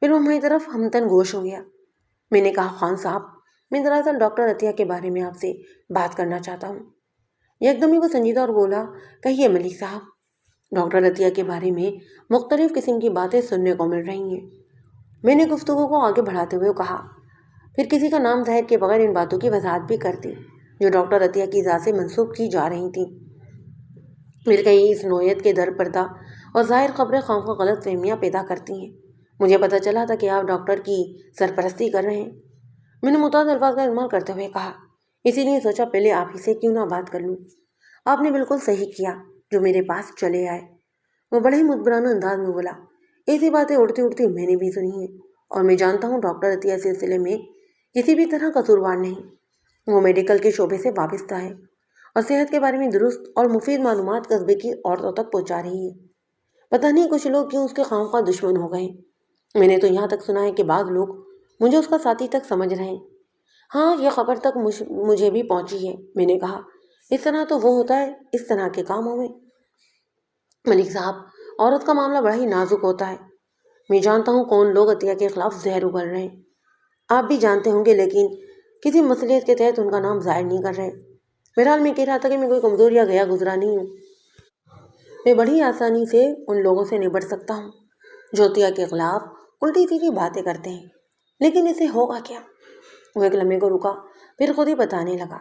پھر وہ ہماری طرف ہمتن گوش ہو گیا۔ میں نے کہا، خان صاحب میں دراصل ڈاکٹر عطیہ کے بارے میں آپ سے بات کرنا چاہتا ہوں۔ یکدم ہی وہ سنجیدہ اور بولا، کہیے ملک صاحب۔ ڈاکٹر عطیہ کے بارے میں مختلف قسم کی باتیں سننے کو مل رہی ہیں۔ میں نے گفتگو کو آگے بڑھاتے ہوئے کہا، پھر کسی کا نام ظاہر کیے بغیر ان باتوں کی وضاحت بھی کر دی جو ڈاکٹر عطیہ کی ذات سے منسوب کی جا رہی تھیں۔ پھر کہیں اس نوعیت کے در پردہ اور ظاہر خبریں خواہ غلط فہمیاں پیدا کرتی ہیں۔ مجھے پتہ چلا تھا کہ آپ ڈاکٹر کی سرپرستی کر رہے ہیں۔ میں نے متعدد الفاظ کا استعمال کرتے ہوئے کہا، اسی لیے سوچا پہلے آپ ہی سے کیوں نہ بات کر لوں۔ آپ نے بالکل صحیح کیا جو میرے پاس چلے آئے۔ وہ بڑے ہی مدبرانہ انداز میں بولا، ایسی باتیں اڑتی اڑتی میں نے بھی سنی ہیں اور میں جانتا ہوں ڈاکٹر عطیہ سلسلے میں کسی بھی طرح قصوروار نہیں۔ وہ میڈیکل کے شعبے سے وابستہ ہے اور صحت کے بارے میں درست اور مفید معلومات قصبے کی عورتوں تک پہنچا رہی ہے۔ پتہ نہیں کچھ لوگ کیوں اس کے خواہ دشمن ہو گئے۔ میں نے تو یہاں تک سنا ہے کہ بعض لوگ مجھے اس کا ساتھی تک سمجھ رہے ہیں۔ ہاں یہ خبر تک مجھے بھی پہنچی ہے۔ میں نے کہا، اس طرح تو وہ ہوتا ہے اس طرح کے کاموں میں ملک صاحب، عورت کا معاملہ بڑا ہی نازک ہوتا ہے۔ میں جانتا ہوں کون لوگ عطیہ کے خلاف زہر اگل رہے ہیں، آپ بھی جانتے ہوں گے، لیکن کسی مصلحت کے تحت ان کا نام ظاہر نہیں کر رہے۔ بہرحال میں کہہ رہا تھا کہ میں کوئی کمزور یا گیا گزرا نہیں ہوں۔ میں بڑی آسانی سے ان لوگوں سے نبٹ سکتا ہوں جو عطیہ کے خلاف الٹی سیدھی باتیں کرتے ہیں، لیکن اسے ہوگا کیا؟ وہ ایک لمحے کو رکا، پھر خود ہی بتانے لگا،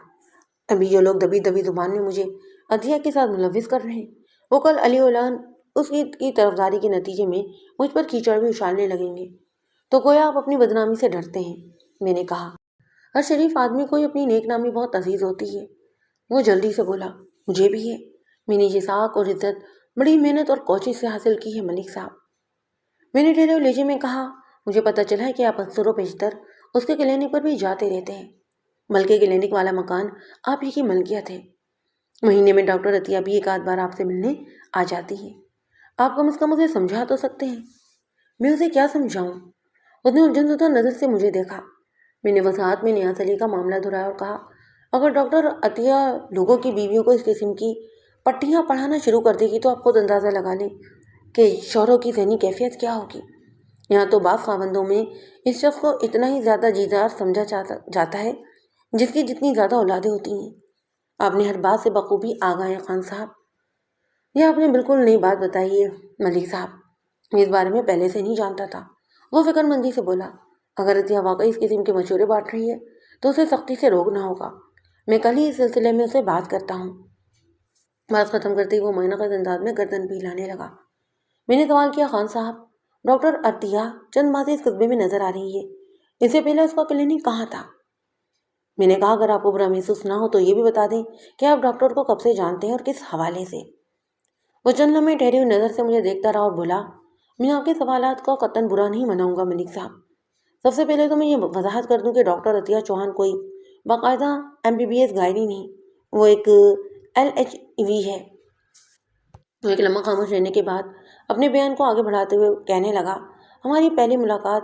ابھی جو لوگ دبی دبی زبان میں مجھے عطیہ کے ساتھ ملوث کر رہے ہیں، وہ کل علی اولان اس کی طرفداری کے نتیجے میں مجھ پر کیچڑ بھی اچھالنے لگیں گے، تو گویا آپ اپنی بدنامی سے ڈرتے ہیں۔ میں نے کہا، ہر شریف آدمی کو اپنی نیک نامی بہت عزیز ہوتی ہے۔ وہ جلدی سے بولا، مجھے بھی ہے، میں نے یہ ساکھ اور عزت بڑی محنت اور کوشش سے حاصل کی ہے ملک صاحب۔ میں نے ٹھہرے لہجے میں کہا، مجھے پتہ چلا ہے کہ آپ اکثر و بیشتر اس کے کلینک پر بھی جاتے رہتے ہیں، بلکہ کلینک والا مکان آپ ہی کی ملکیت ہے۔ مہینے میں ڈاکٹر عطیہ بھی ایک آدھ بار آپ سے ملنے آ جاتی ہے، آپ کم از کم اسے سمجھا تو سکتے ہیں۔ میں اسے کیا سمجھاؤں؟ اس نے الجھن زدہ نظر سے مجھے دیکھا۔ میں نے وضاحت میں نیاز علی کا معاملہ دہرایا اور کہا، اگر ڈاکٹر عطیہ لوگوں کی بیویوں کو اس قسم کی پٹیاں پڑھانا شروع کر دے گی تو آپ خود اندازہ لگا لیں کہ شوہروں کی ذہنی کیفیت کیا ہوگی۔ یہاں تو بعض خاوندوں میں اس شخص کو اتنا ہی زیادہ جیدار سمجھا جاتا ہے جس کی جتنی زیادہ اولادیں ہوتی ہیں۔ آپ نے ہر بات سے بخوبی آگاہ ہیں خان صاحب۔ یہ آپ نے بالکل نئی بات بتائی ہے ملک صاحب، میں اس بارے میں پہلے سے نہیں جانتا تھا۔ وہ فکر مندی سے بولا، اگر عطیہ واقعی اس قسم کے مشورے بانٹ رہی ہے تو اسے سختی سے روکنا ہوگا۔ میں کل ہی اس سلسلے میں اسے بات کرتا ہوں۔ بات ختم کرتے ہی وہ معنقد انداز میں گردن بھی ہلانے لگا۔ میں نے سوال کیا، خان صاحب، ڈاکٹر عطیہ چند ماہ سے اس قصبے میں نظر آ رہی ہے، اس سے پہلے اس کا کلینک کہاں تھا؟ میں نے کہا، اگر آپ کو برا محسوس نہ ہو تو یہ بھی بتا دیں کہ آپ ڈاکٹر کو کب سے جانتے ہیں اور کس حوالے سے۔ وہ چند لمحے ٹھہری ہوئی نظر سے مجھے دیکھتا رہا اور بولا، میں آپ کے سوالات کو قطعاً برا نہیں مناؤں گا ملک صاحب۔ سب سے پہلے تو میں یہ وضاحت کر دوں کہ ڈاکٹر عطیہ چوہان کوئی باقاعدہ MBBS گائری نہیں، وہ ایک LHV ہے۔ وہ ایک لمحہ خاموش رہنے کے بعد اپنے بیان کو آگے بڑھاتے ہوئے کہنے لگا، ہماری پہلی ملاقات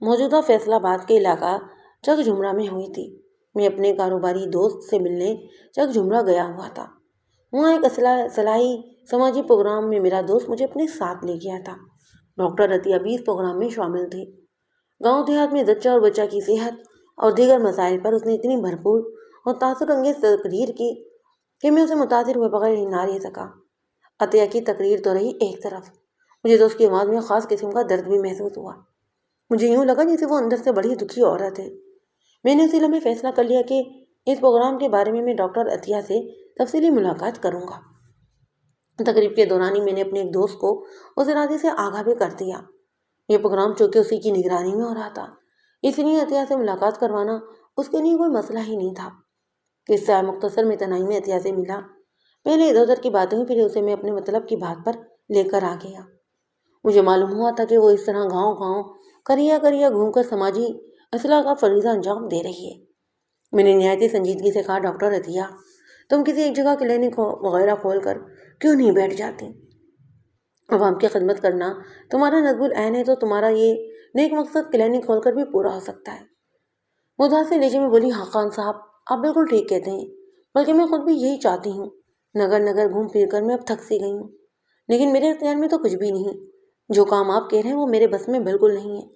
موجودہ فیصل آباد کے علاقہ چک جھمرا میں ہوئی تھی۔ میں اپنے کاروباری دوست سے ملنے چک جھمرا گیا ہوا تھا۔ وہاں ایک صلاحی سماجی پروگرام میں میرا دوست مجھے اپنے ساتھ لے گیا تھا۔ ڈاکٹر عطیہ بھی اس پروگرام میں شامل تھے۔ گاؤں دیہات میں زچہ اور بچہ کی صحت اور دیگر مسائل پر اس نے اتنی بھرپور اور تاثر انگیز تقریر کی کہ میں اسے متاثر ہوئے بغیر نہ رہ سکا۔ عطیہ کی تقریر تو رہی ایک طرف، مجھے تو اس کی آواز میں خاص قسم کا درد بھی محسوس ہوا۔ مجھے یوں لگا جیسے وہ اندر سے بڑی دکھی عورت ہے۔ میں نے اسی لمحے فیصلہ کر لیا کہ اس پروگرام کے بارے میں ڈاکٹر عطیہ سے تفصیلی ملاقات کروں گا۔ تقریب کے دوران ہی میں نے اپنے ایک دوست کو اس ارادے سے آگاہ بھی کر دیا۔ یہ پروگرام چونکہ اسی کی نگرانی میں ہو رہا تھا، اس لیے عطیہ سے ملاقات کروانا اس کے لیے کوئی مسئلہ ہی نہیں تھا۔ قصہ مختصر میں تنہائی میں عطیہ سے ملا، پہلے ادھر ادھر کی باتیں ہوئی، پھر اسے میں اپنے مطلب کی بات پر لے کر آ گیا۔ مجھے معلوم ہوا تھا کہ وہ اس طرح گاؤں گاؤں کریا گھوم کر سماجی اصلاح کا فریضہ انجام دے رہی ہے۔ میں نے نہایت سنجیدگی سے کہا، ڈاکٹر عطیہ، تم کسی ایک جگہ کلینک وغیرہ کھول کر کیوں نہیں بیٹھ جاتی؟ عوام کی خدمت کرنا تمہارا نصب العین ہے تو تمہارا یہ نیک مقصد کلینک کھول کر بھی پورا ہو سکتا ہے۔ وہ اداس سے لہجے میں بولی، ہاں خان صاحب، آپ بالکل ٹھیک کہتے ہیں، بلکہ میں خود بھی یہی چاہتی ہوں۔ نگر نگر گھوم پھر کر میں اب تھک سی گئی ہوں، لیکن میرے اختیار میں تو کچھ بھی نہیں۔ جو کام آپ کہہ رہے ہیں وہ میرے بس میں بالکل نہیں ہے۔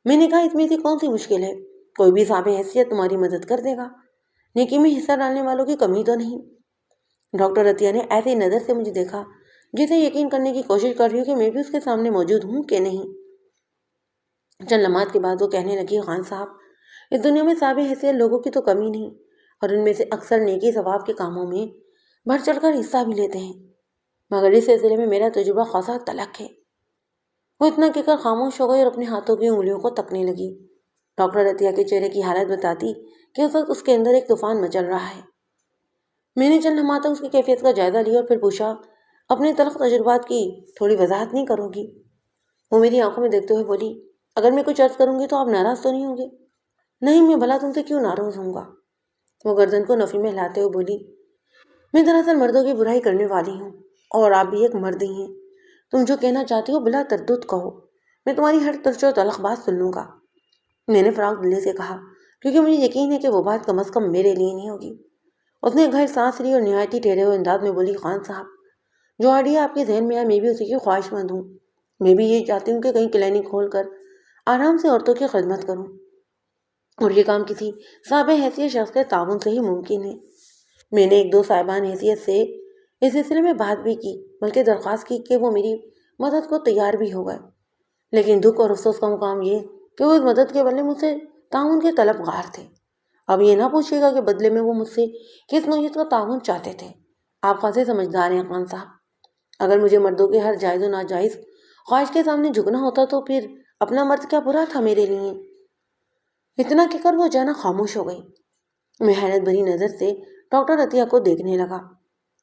میں نے کہا، اس میں سے کون سی مشکل ہے؟ کوئی بھی صاحب حیثیت تمہاری مدد کر دے گا، نیکی میں حصہ ڈالنے والوں کی کمی تو نہیں۔ ڈاکٹر عطیہ نے ایسی نظر سے مجھے دیکھا جسے یقین کرنے کی کوشش کر رہی ہوں کہ میں بھی اس کے سامنے موجود ہوں کہ نہیں۔ چند لمحات کے بعد وہ کہنے لگی، خان صاحب، اس دنیا میں صاحب حیثیت لوگوں کی تو کمی نہیں، اور ان میں سے اکثر نیکی ثواب کے کاموں میں بڑھ چڑھ کر حصہ بھی لیتے ہیں، مگر اس سلسلے میں میرا تجربہ خاصا تلخ ہے۔ وہ اتنا کہہ کر خاموش ہو گئی اور اپنے ہاتھوں کی انگلیوں کو تکنے لگی۔ ڈاکٹر عطیہ کے چہرے کی حالت بتاتی کہ اس وقت اس کے اندر ایک طوفان مچل رہا ہے۔ میں نے چند لمحات تک اس کی کیفیت کا جائزہ لیا اور پھر پوچھا، اپنے تلخ تجربات کی تھوڑی وضاحت نہیں کرو گی؟ وہ میری آنکھوں میں دیکھتے ہوئے بولی، اگر میں کچھ عرض کروں گی تو آپ ناراض تو نہیں ہوں گے؟ نہیں، میں بھلا تم سے کیوں ناراض ہوں گا؟ وہ گردن کو نفی میں ہلاتے ہوئے بولی، میں دراصل مردوں کی برائی کرنے والی ہوں، اور آپ بھی ایک مرد ہی ہیں۔ تم جو کہنا چاہتی ہو بلا تردد کہو، میں تمہاری ہر ترچ و تلخ بات سن لوں گا۔ میں نے فراغ دلی سے کہا، کیونکہ مجھے یقین ہے کہ وہ بات کم از کم میرے لیے نہیں ہوگی۔ اس نے گہری سانس لی اور نہایت ہی ٹھہرے ہوئے انداز میں بولی، خان صاحب، جو آئیڈیا آپ کے ذہن میں ہے میں بھی اسی کی خواہش مند ہوں۔ میں بھی یہ چاہتی ہوں کہ کہیں کلینک کھول کر آرام سے عورتوں کی خدمت کروں، اور یہ کام کسی صاحب حیثیت شخص کے تعاون سے ہی ممکن ہے۔ میں نے ایک دو صاحبان حیثیت سے اس سلسلے میں بات بھی کی، بلکہ درخواست کی کہ وہ میری مدد کو تیار بھی ہو گئے، لیکن دکھ اور افسوس کا مقام یہ کہ وہ اس مدد کے بدلے مجھ سے تعاون کے طلبگار تھے۔ اب یہ نہ پوچھیے گا کہ بدلے میں وہ مجھ سے کس نوعیت کا تعاون چاہتے تھے۔ آپ خاصے سمجھدار ہیں خان صاحب۔ اگر مجھے مردوں کے ہر جائز و ناجائز خواہش کے سامنے جھکنا ہوتا تو پھر اپنا مرد کیا برا تھا میرے لیے۔ اتنا کہہ کر وہ اچانک خاموش ہو گئی۔ میں حیرت بھری نظر سے ڈاکٹر عطیہ کو دیکھنے لگا۔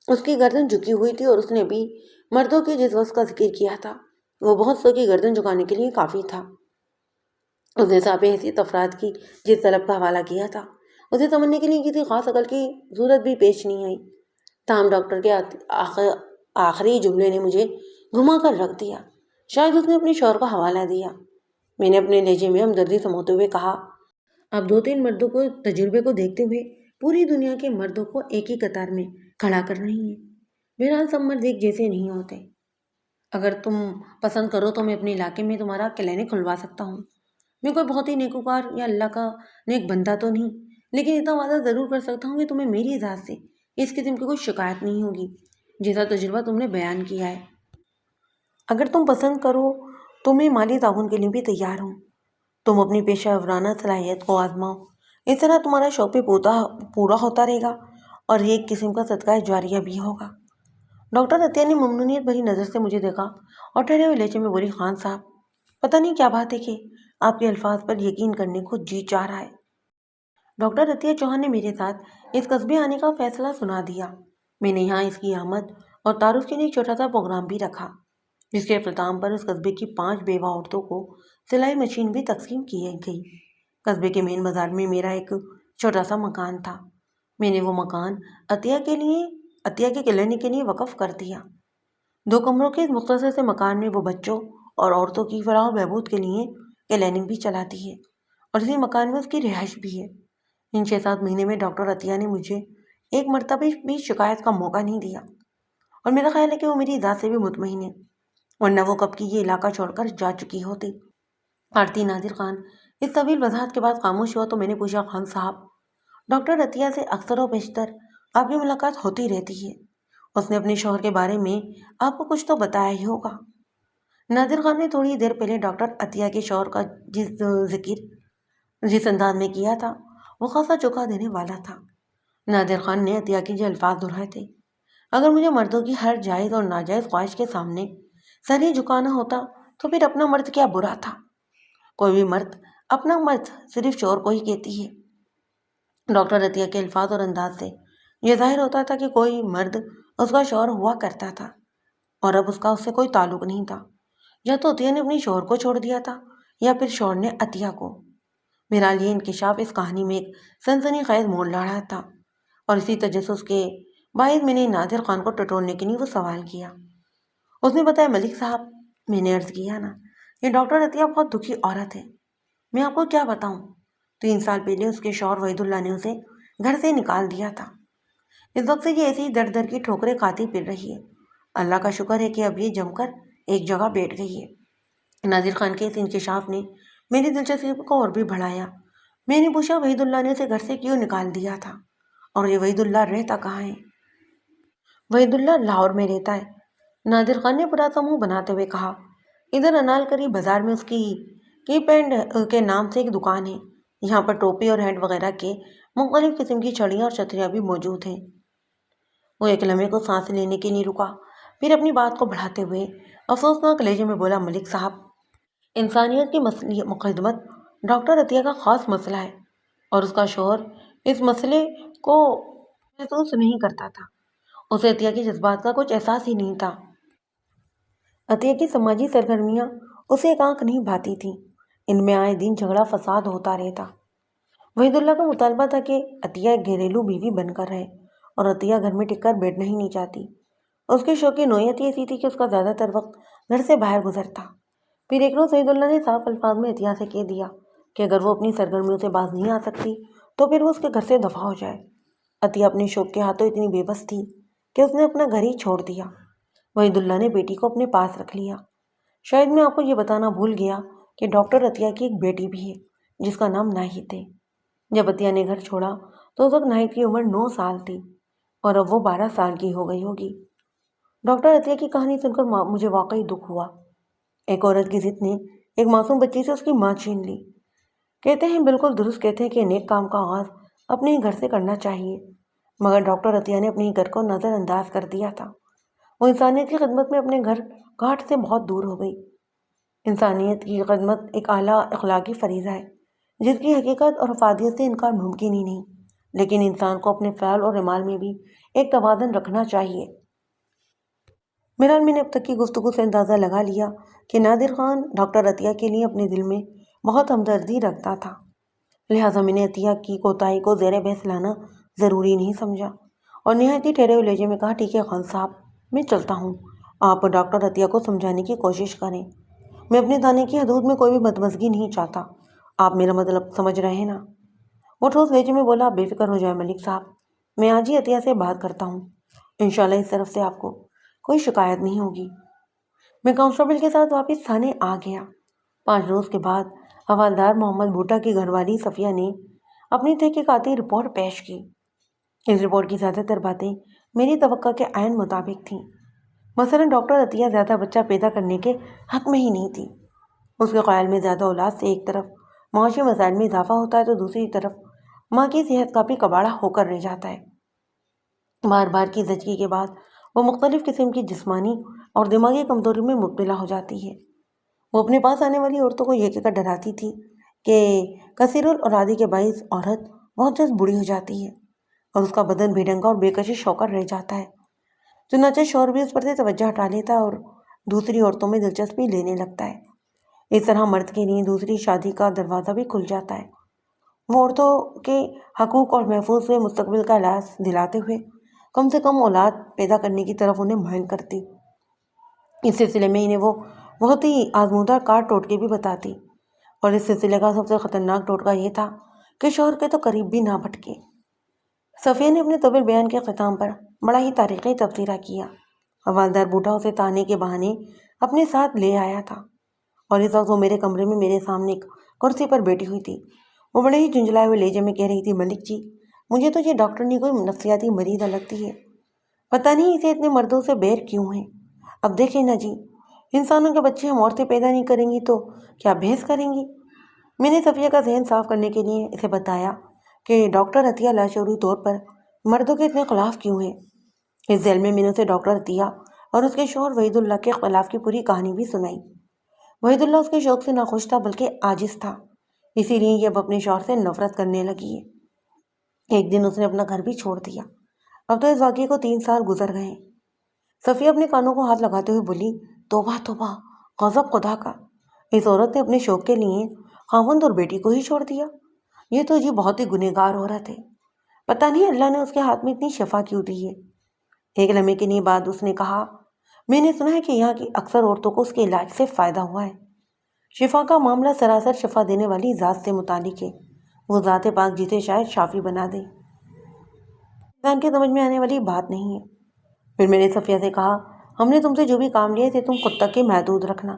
اس کی گردن جھکی ہوئی تھی اور اس نے بھی مردوں کے جس وصف کا ذکر کیا تھا وہ بہت سو کی گردن جھکانے کے لیے کافی تھا۔ اس نے صاحب حیثیت افراد کی جس طلب کا حوالہ کیا تھا اسے سمجھنے کے لیے کسی خاص عقل کی ضرورت بھی پیش نہیں آئی۔ تاہم ڈاکٹر کے آخری جملے نے مجھے گھما کر رکھ دیا۔ شاید اس نے اپنے شوہر کا حوالہ دیا۔ میں نے اپنے لہجے میں ہمدردی سموتے ہوئے کہا، آپ 2-3 مردوں کو تجربے کو دیکھتے ہوئے پوری دنیا کے مردوں کو ایک ہی قطار میں کھڑا کر رہی ہیں۔ بہرحال سب مرد ایک جیسے نہیں ہوتے۔ اگر تم پسند کرو تو میں اپنے علاقے میں تمہارا کلینک کھلوا سکتا ہوں۔ میں کوئی بہت ہی نیکوکار یا اللہ کا نیک بندہ تو نہیں، لیکن اتنا وعدہ ضرور کر سکتا ہوں کہ تمہیں میری ذات سے اس قسم کی کوئی شکایت نہیں ہوگی جیسا تجربہ تم نے بیان کیا ہے۔ اگر تم پسند کرو تو میں مالی تعاون کے لیے بھی تیار ہوں۔ تم اپنی پیشہ ورانہ صلاحیت کو آزماؤ، اس طرح تمہارا شوق بھی پورا ہوتا رہے گا اور ایک قسم کا صدقہ جاریہ بھی ہوگا۔ ڈاکٹر عطیہ نے ممنونیت بھری نظر سے مجھے دیکھا اور ٹھہرے ہوئے لہجے میں بولی، خان صاحب پتہ نہیں کیا بات ہے کہ آپ کے الفاظ پر یقین کرنے کو جی چاہ رہا ہے۔ ڈاکٹر عطیہ چوہان نے میرے ساتھ اس قصبے آنے کا فیصلہ سنا دیا۔ میں نے یہاں اس کی آمد اور تعارف کے لیے ایک چھوٹا سا پروگرام بھی رکھا جس کے اختتام پر اس قصبے کی 5 بیوہ عورتوں کو سلائی مشین بھی تقسیم کی گئی۔ قصبے کے مین بازار میں میرا ایک چھوٹا سا مکان تھا۔ میں نے وہ مکان عطیہ کے کلینک کے لیے وقف کر دیا۔ 2 کمروں کے اس مختصر سے مکان میں وہ بچوں اور عورتوں کی فلاح و بہبود کے لیے کلینک بھی چلاتی ہے اور اسی مکان میں اس کی رہائش بھی ہے۔ ان 6-7 مہینے میں ڈاکٹر عطیہ نے مجھے ایک مرتبہ بھی شکایت کا موقع نہیں دیا اور میرا خیال ہے کہ وہ میری ذات سے بھی مطمئن ہے، ورنہ وہ کب کی یہ علاقہ چھوڑ کر جا چکی ہوتی۔ آرتی نادر خان اس طویل وضاحت کے بعد خاموش ہوا تو میں نے پوچھا، خان صاحب ڈاکٹر عطیہ سے اکثر و بیشتر آپ کی ملاقات ہوتی رہتی ہے، اس نے اپنے شوہر کے بارے میں آپ کو کچھ تو بتایا ہی ہوگا۔ نادر خان نے تھوڑی دیر پہلے ڈاکٹر عطیہ کے شوہر کا ذکر جس انداز میں کیا تھا وہ خاصا چوکا دینے والا تھا۔ نادر خان نے عطیہ کے جو الفاظ دہرائے تھے، اگر مجھے مردوں کی ہر جائز اور ناجائز خواہش کے سامنے سر ہی جھکانا ہوتا تو پھر اپنا مرد کیا برا تھا۔ کوئی بھی مرد اپنا مرد صرف شوہر کو ہی کہتی ہے۔ ڈاکٹر عطیہ کے الفاظ اور انداز سے یہ ظاہر ہوتا تھا کہ کوئی مرد اس کا شوہر ہوا کرتا تھا اور اب اس کا اس سے کوئی تعلق نہیں تھا۔ یا تو عطیہ نے اپنے شوہر کو چھوڑ دیا تھا یا پھر شوہر نے عطیہ کو۔ بہرحال یہ انکشاف اس کہانی میں ایک سنسنی خیز موڑ لا رہا تھا اور اسی تجسس کے باعث میں نے نادر خان کو ٹٹولنے کے لیے وہ سوال کیا۔ اس نے بتایا، ملک صاحب میں نے عرض کیا نا، یہ ڈاکٹر عطیہ بہت دکھی عورت ہے، میں آپ کو کیا بتاؤں۔ 3 سال پہلے اس کے شوہر وحید اللہ نے اسے گھر سے نکال دیا تھا۔ اس وقت سے یہ ایسی ہی در در کی ٹھوکریں کھاتی پھر رہی ہے۔ اللہ کا شکر ہے کہ اب یہ جم کر ایک جگہ بیٹھ گئی ہے۔ نادر خان کے اس انکشاف نے میری دلچسپی کو اور بھی بڑھایا۔ میں نے پوچھا، وحید اللہ نے اسے گھر سے کیوں نکال دیا تھا اور یہ وحید اللہ رہتا کہاں ہے؟ وحید اللہ لاہور میں رہتا ہے، نادر خان نے برا سا منہ بناتے ہوئے کہا۔ ادھر انالکری بازار میں اس کی کیپ اینڈ کے نام سے ایک دکان ہے، یہاں پر ٹوپی اور ہینڈ وغیرہ کے مختلف قسم کی چھڑیاں اور چھتریاں بھی موجود ہیں۔ وہ ایک لمحے کو سانس لینے کے لیے رکا، پھر اپنی بات کو بڑھاتے ہوئے افسوسناک لہجے میں بولا، ملک صاحب انسانیت کی خدمت ڈاکٹر عطیہ کا خاص مسئلہ ہے اور اس کا شوہر اس مسئلے کو محسوس نہیں کرتا تھا۔ اسے عطیہ کے جذبات کا کچھ احساس ہی نہیں تھا۔ عطیہ کی سماجی سرگرمیاں اسے ایک آنکھ نہیں بھاتی تھیں، ان میں آئے دن جھگڑا فساد ہوتا رہتا۔ وحید اللہ کا مطالبہ تھا کہ عطیہ ایک گھریلو بیوی بن کر رہے اور عطیہ گھر میں ٹک کر بیٹھنا ہی نہیں چاہتی۔ اس کے شوق کی نوعیت یہ ایسی تھی کہ اس کا زیادہ تر وقت گھر سے باہر گزرتا۔ پھر ایک روز وحید اللہ نے صاف الفاظ میں عطیہ سے کہہ دیا کہ اگر وہ اپنی سرگرمیوں سے باز نہیں آ سکتی تو پھر وہ اس کے گھر سے دفع ہو جائے۔ عطیہ اپنے شوق کے ہاتھوں اتنی بے بس تھی کہ اس نے اپنا گھر ہی چھوڑ دیا۔ وحید اللہ نے بیٹی کو اپنے پاس رکھ لیا۔ شاید میں آپ کو یہ بتانا بھول گیا کہ ڈاکٹر عطیہ کی ایک بیٹی بھی ہے جس کا نام ناہید ہے۔ جب عطیہ نے گھر چھوڑا تو اس وقت ناہید کی عمر 9 سال تھی اور اب وہ 12 سال کی ہو گئی ہوگی۔ ڈاکٹر عطیہ کی کہانی سن کر مجھے واقعی دکھ ہوا۔ ایک عورت کی ضد نے ایک معصوم بچی سے اس کی ماں چھین لی۔ کہتے ہیں، بالکل درست کہتے ہیں کہ نیک کام کا آغاز اپنے ہی گھر سے کرنا چاہیے، مگر ڈاکٹر عطیہ نے اپنے ہی گھر کو نظر انداز کر دیا تھا۔ وہ انسانیت کی خدمت میں اپنے گھر گھاٹ سے بہت دور ہو گئی۔ انسانیت کی خدمت ایک اعلیٰ اخلاقی فریضہ ہے جس کی حقیقت اور افادیت سے انکار ممکن ہی نہیں، لیکن انسان کو اپنے فعل اور اعمال میں بھی ایک توازن رکھنا چاہیے۔ بہرحال میں نے اب تک کی گفتگو سے اندازہ لگا لیا کہ نادر خان ڈاکٹر عطیہ کے لیے اپنے دل میں بہت ہمدردی رکھتا تھا، لہٰذا میں نے عطیہ کی کوتاہی کو زیر بحث لانا ضروری نہیں سمجھا اور نہایت ہی ٹھہرے ہوئے لہجے میں کہا، ٹھیک ہے خان صاحب، میں چلتا ہوں، آپ ڈاکٹر عطیہ کو سمجھانے کی کوشش کریں، میں اپنے دانے کی حدود میں کوئی بھی بدمزگی نہیں چاہتا، آپ میرا مطلب سمجھ رہے ہیں نا؟ وہ ٹھوس لہجے میں بولا، آپ بے فکر ہو جائیں ملک صاحب، میں آج ہی عطیہ سے بات کرتا ہوں، انشاءاللہ اس طرف سے آپ کو کوئی شکایت نہیں ہوگی۔ میں کانسٹیبل کے ساتھ واپس تھانے آ گیا۔ 5 روز کے بعد حوالدار محمد بھوٹا کی گھر والی صفیہ نے اپنی تحقیقاتی رپورٹ پیش کی۔ اس رپورٹ کی زیادہ تر باتیں میری توقع کے عین مطابق تھیں۔ مثلاً ڈاکٹر عطیہ زیادہ بچہ پیدا کرنے کے حق میں ہی نہیں تھی۔ اس کے خیال میں زیادہ اولاد سے ایک طرف معاشی مسائل میں اضافہ ہوتا ہے تو دوسری طرف ماں کی صحت کا بھی کباڑہ ہو کر رہ جاتا ہے۔ بار بار کی زچگی کے بعد وہ مختلف قسم کی جسمانی اور دماغی کمزوری میں مبتلا ہو جاتی ہے۔ وہ اپنے پاس آنے والی عورتوں کو یہ کہہ کر ڈراتی تھی کہ کثیر الاولادی کے باعث عورت بہت جلد بوڑھی ہو جاتی ہے اور اس کا بدن بے ڈنگا اور بے کشش ہو کر رہ جاتا ہے۔ چنانچہ شوہر بھی اس پر سے توجہ ہٹا لیتا ہے اور دوسری عورتوں میں دلچسپی لینے لگتا ہے۔ اس طرح مرد کے لیے دوسری شادی کا دروازہ بھی کھل جاتا ہے۔ وہ عورتوں کے حقوق اور محفوظ ہوئے مستقبل کا احساس دلاتے ہوئے کم سے کم اولاد پیدا کرنے کی طرف انہیں مائل کرتی۔ اس سلسلے میں انہیں وہ بہت ہی آزمودہ کار ٹوٹکے بھی بتاتی، اور اس سلسلے کا سب سے خطرناک ٹوٹکا یہ تھا کہ شوہر کے تو قریب بھی نہ بھٹکے۔ صفیہ نے اپنے طویل بیان کے اختتام پر بڑا ہی تاریخی تبصرہ کیا۔ حوالدار بوٹا اسے تانے کے بہانے اپنے ساتھ لے آیا تھا اور اس وقت وہ میرے کمرے میں میرے سامنے ایک کرسی پر بیٹھی ہوئی تھی۔ وہ بڑے ہی جھنجھلائے ہوئے لہجے میں کہہ رہی تھی، ملک جی، مجھے تو یہ ڈاکٹرنی کوئی نفسیاتی مریض لگتی ہے، پتہ نہیں اسے اتنے مردوں سے بیر کیوں ہے۔ اب دیکھیں نا جی، انسانوں کے بچے ہم عورتیں پیدا نہیں کریں گی تو کیا بحث کریں گی؟ میں نے صفیہ کا ذہن صاف کرنے کے لیے اسے بتایا کہ ڈاکٹر عطیہ لاشعوری طور پر مردوں کے اتنے خلاف کیوں ہے۔ اس ذیل میں نے اسے ڈاکٹر عطیہ اور اس کے شوہر وحید اللہ کے خلاف کی پوری کہانی بھی سنائی۔ وحید اللہ اس کے شوق سے ناخوش تھا بلکہ عاجز تھا، اسی لیے یہ اب اپنے شوہر سے نفرت کرنے لگی ہے۔ ایک دن اس نے اپنا گھر بھی چھوڑ دیا۔ اب تو اس واقعے کو 3 سال گزر گئے ہیں۔ صفیہ اپنے کانوں کو ہاتھ لگاتے ہوئے بولی، توبہ توبہ، غضب خدا کا، اس عورت نے اپنے شوق کے لیے خاوند اور بیٹی کو ہی چھوڑ دیا۔ یہ تو جی بہت ہی گنہگار عورت ہے، پتہ نہیں اللہ نے اس کے ہاتھ میں اتنی شفا کیوں دی ہے۔ ایک لمحے کے لیے بعد اس نے کہا، میں نے سنا ہے کہ یہاں کی اکثر عورتوں کو اس کے علاج سے فائدہ ہوا ہے۔ شفا کا معاملہ سراسر شفا دینے والی ذات سے متعلق ہے، وہ ذات پاک جسے شاید شافی بنا دے، انسان کے سمجھ میں آنے والی بات نہیں ہے۔ پھر میں نے صفیہ سے کہا، ہم نے تم سے جو بھی کام لیے تھے تم خود تک کے محدود رکھنا،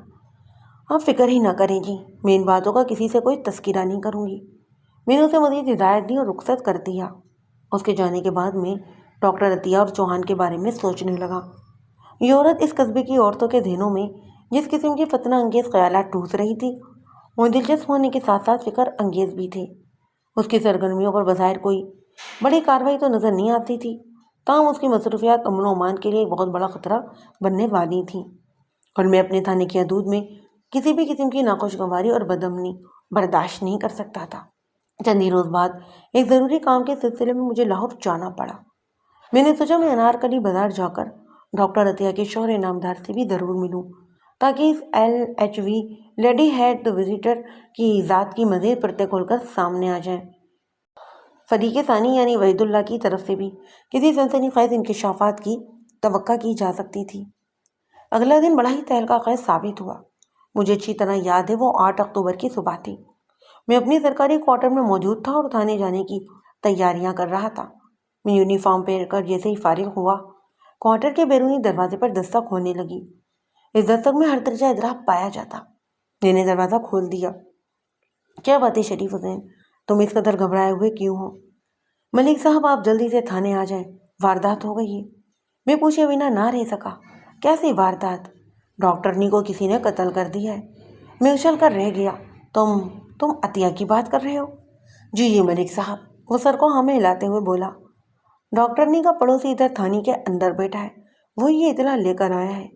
آپ فکر ہی نہ کریں جی، میں ان باتوں کا کسی سے کوئی تذکرہ نہیں کروں گی۔ میں نے اسے مزید ہدایت دی اور رخصت کر دیا۔ اس کے جانے کے بعد میں ڈاکٹر عطیہ اور چوہان کے بارے میں سوچنے لگا۔ یہ عورت اس قصبے کی عورتوں کے ذہنوں میں جس قسم کی فتنہ انگیز خیالات ٹھوس رہی تھی، وہ دلچسپ ہونے کے ساتھ ساتھ فکر انگیز بھی تھے۔ اس کی سرگرمیوں پر بظاہر کوئی بڑی کارروائی تو نظر نہیں آتی تھی، تاہم اس کی مصروفیات امن و امان کے لیے ایک بہت بڑا خطرہ بننے والی تھیں، اور میں اپنے تھانے کی حدود میں کسی بھی قسم کی ناخوشگواری اور بدامنی برداشت نہیں کر سکتا تھا۔ چند ہی روز بعد ایک ضروری کام کے سلسلے میں مجھے لاہور جانا پڑا۔ میں نے سوچا میں انارکلی بازار جا کر ڈاکٹر عطیہ کے شوہر نامدار سے بھی ضرور ملوں تاکہ اس LHV لیڈی ہیڈ وزیٹر کی ذات کی مزید پرتیں کھول کر سامنے آ جائیں۔ فریق ثانی یعنی وحید اللہ کی طرف سے بھی کسی سنسنی خیز انکشافات کی توقع کی جا سکتی تھی۔ اگلا دن بڑا ہی تہلکہ خیز ثابت ہوا۔ مجھے اچھی طرح یاد ہے وہ 8 اکتوبر کی صبح تھی۔ میں اپنی سرکاری کوارٹر میں موجود تھا اور تھانے جانے کی تیاریاں کر رہا تھا۔ میں یونیفارم پہن کر جیسے ہی فارغ ہوا، کوارٹر کے بیرونی دروازے پر دستک ہونے لگی۔ اس دستک میں ہر درجہ اضراب پایا جاتا۔ میں نے دروازہ کھول دیا۔ کیا بات ہے شریف حسین، تم اس قدر گھبرائے ہوئے کیوں ہو؟ ملک صاحب آپ جلدی سے تھانے آ جائیں، واردات ہو گئی ہے۔ میں پوچھے بنا نہ رہ سکا، کیسی واردات؟ ڈاکٹرنی کو کسی نے قتل کر دیا ہے۔ میں اچھل کر رہ گیا۔ تم عطیہ کی بات کر رہے ہو؟ جی ملک صاحب، وہ سر کو ہمیں ہلاتے ہوئے بولا۔ ڈاکٹرنی کا پڑوسی ادھر تھانے کے اندر بیٹھا ہے، وہ یہ اطلاع لے کر آیا ہے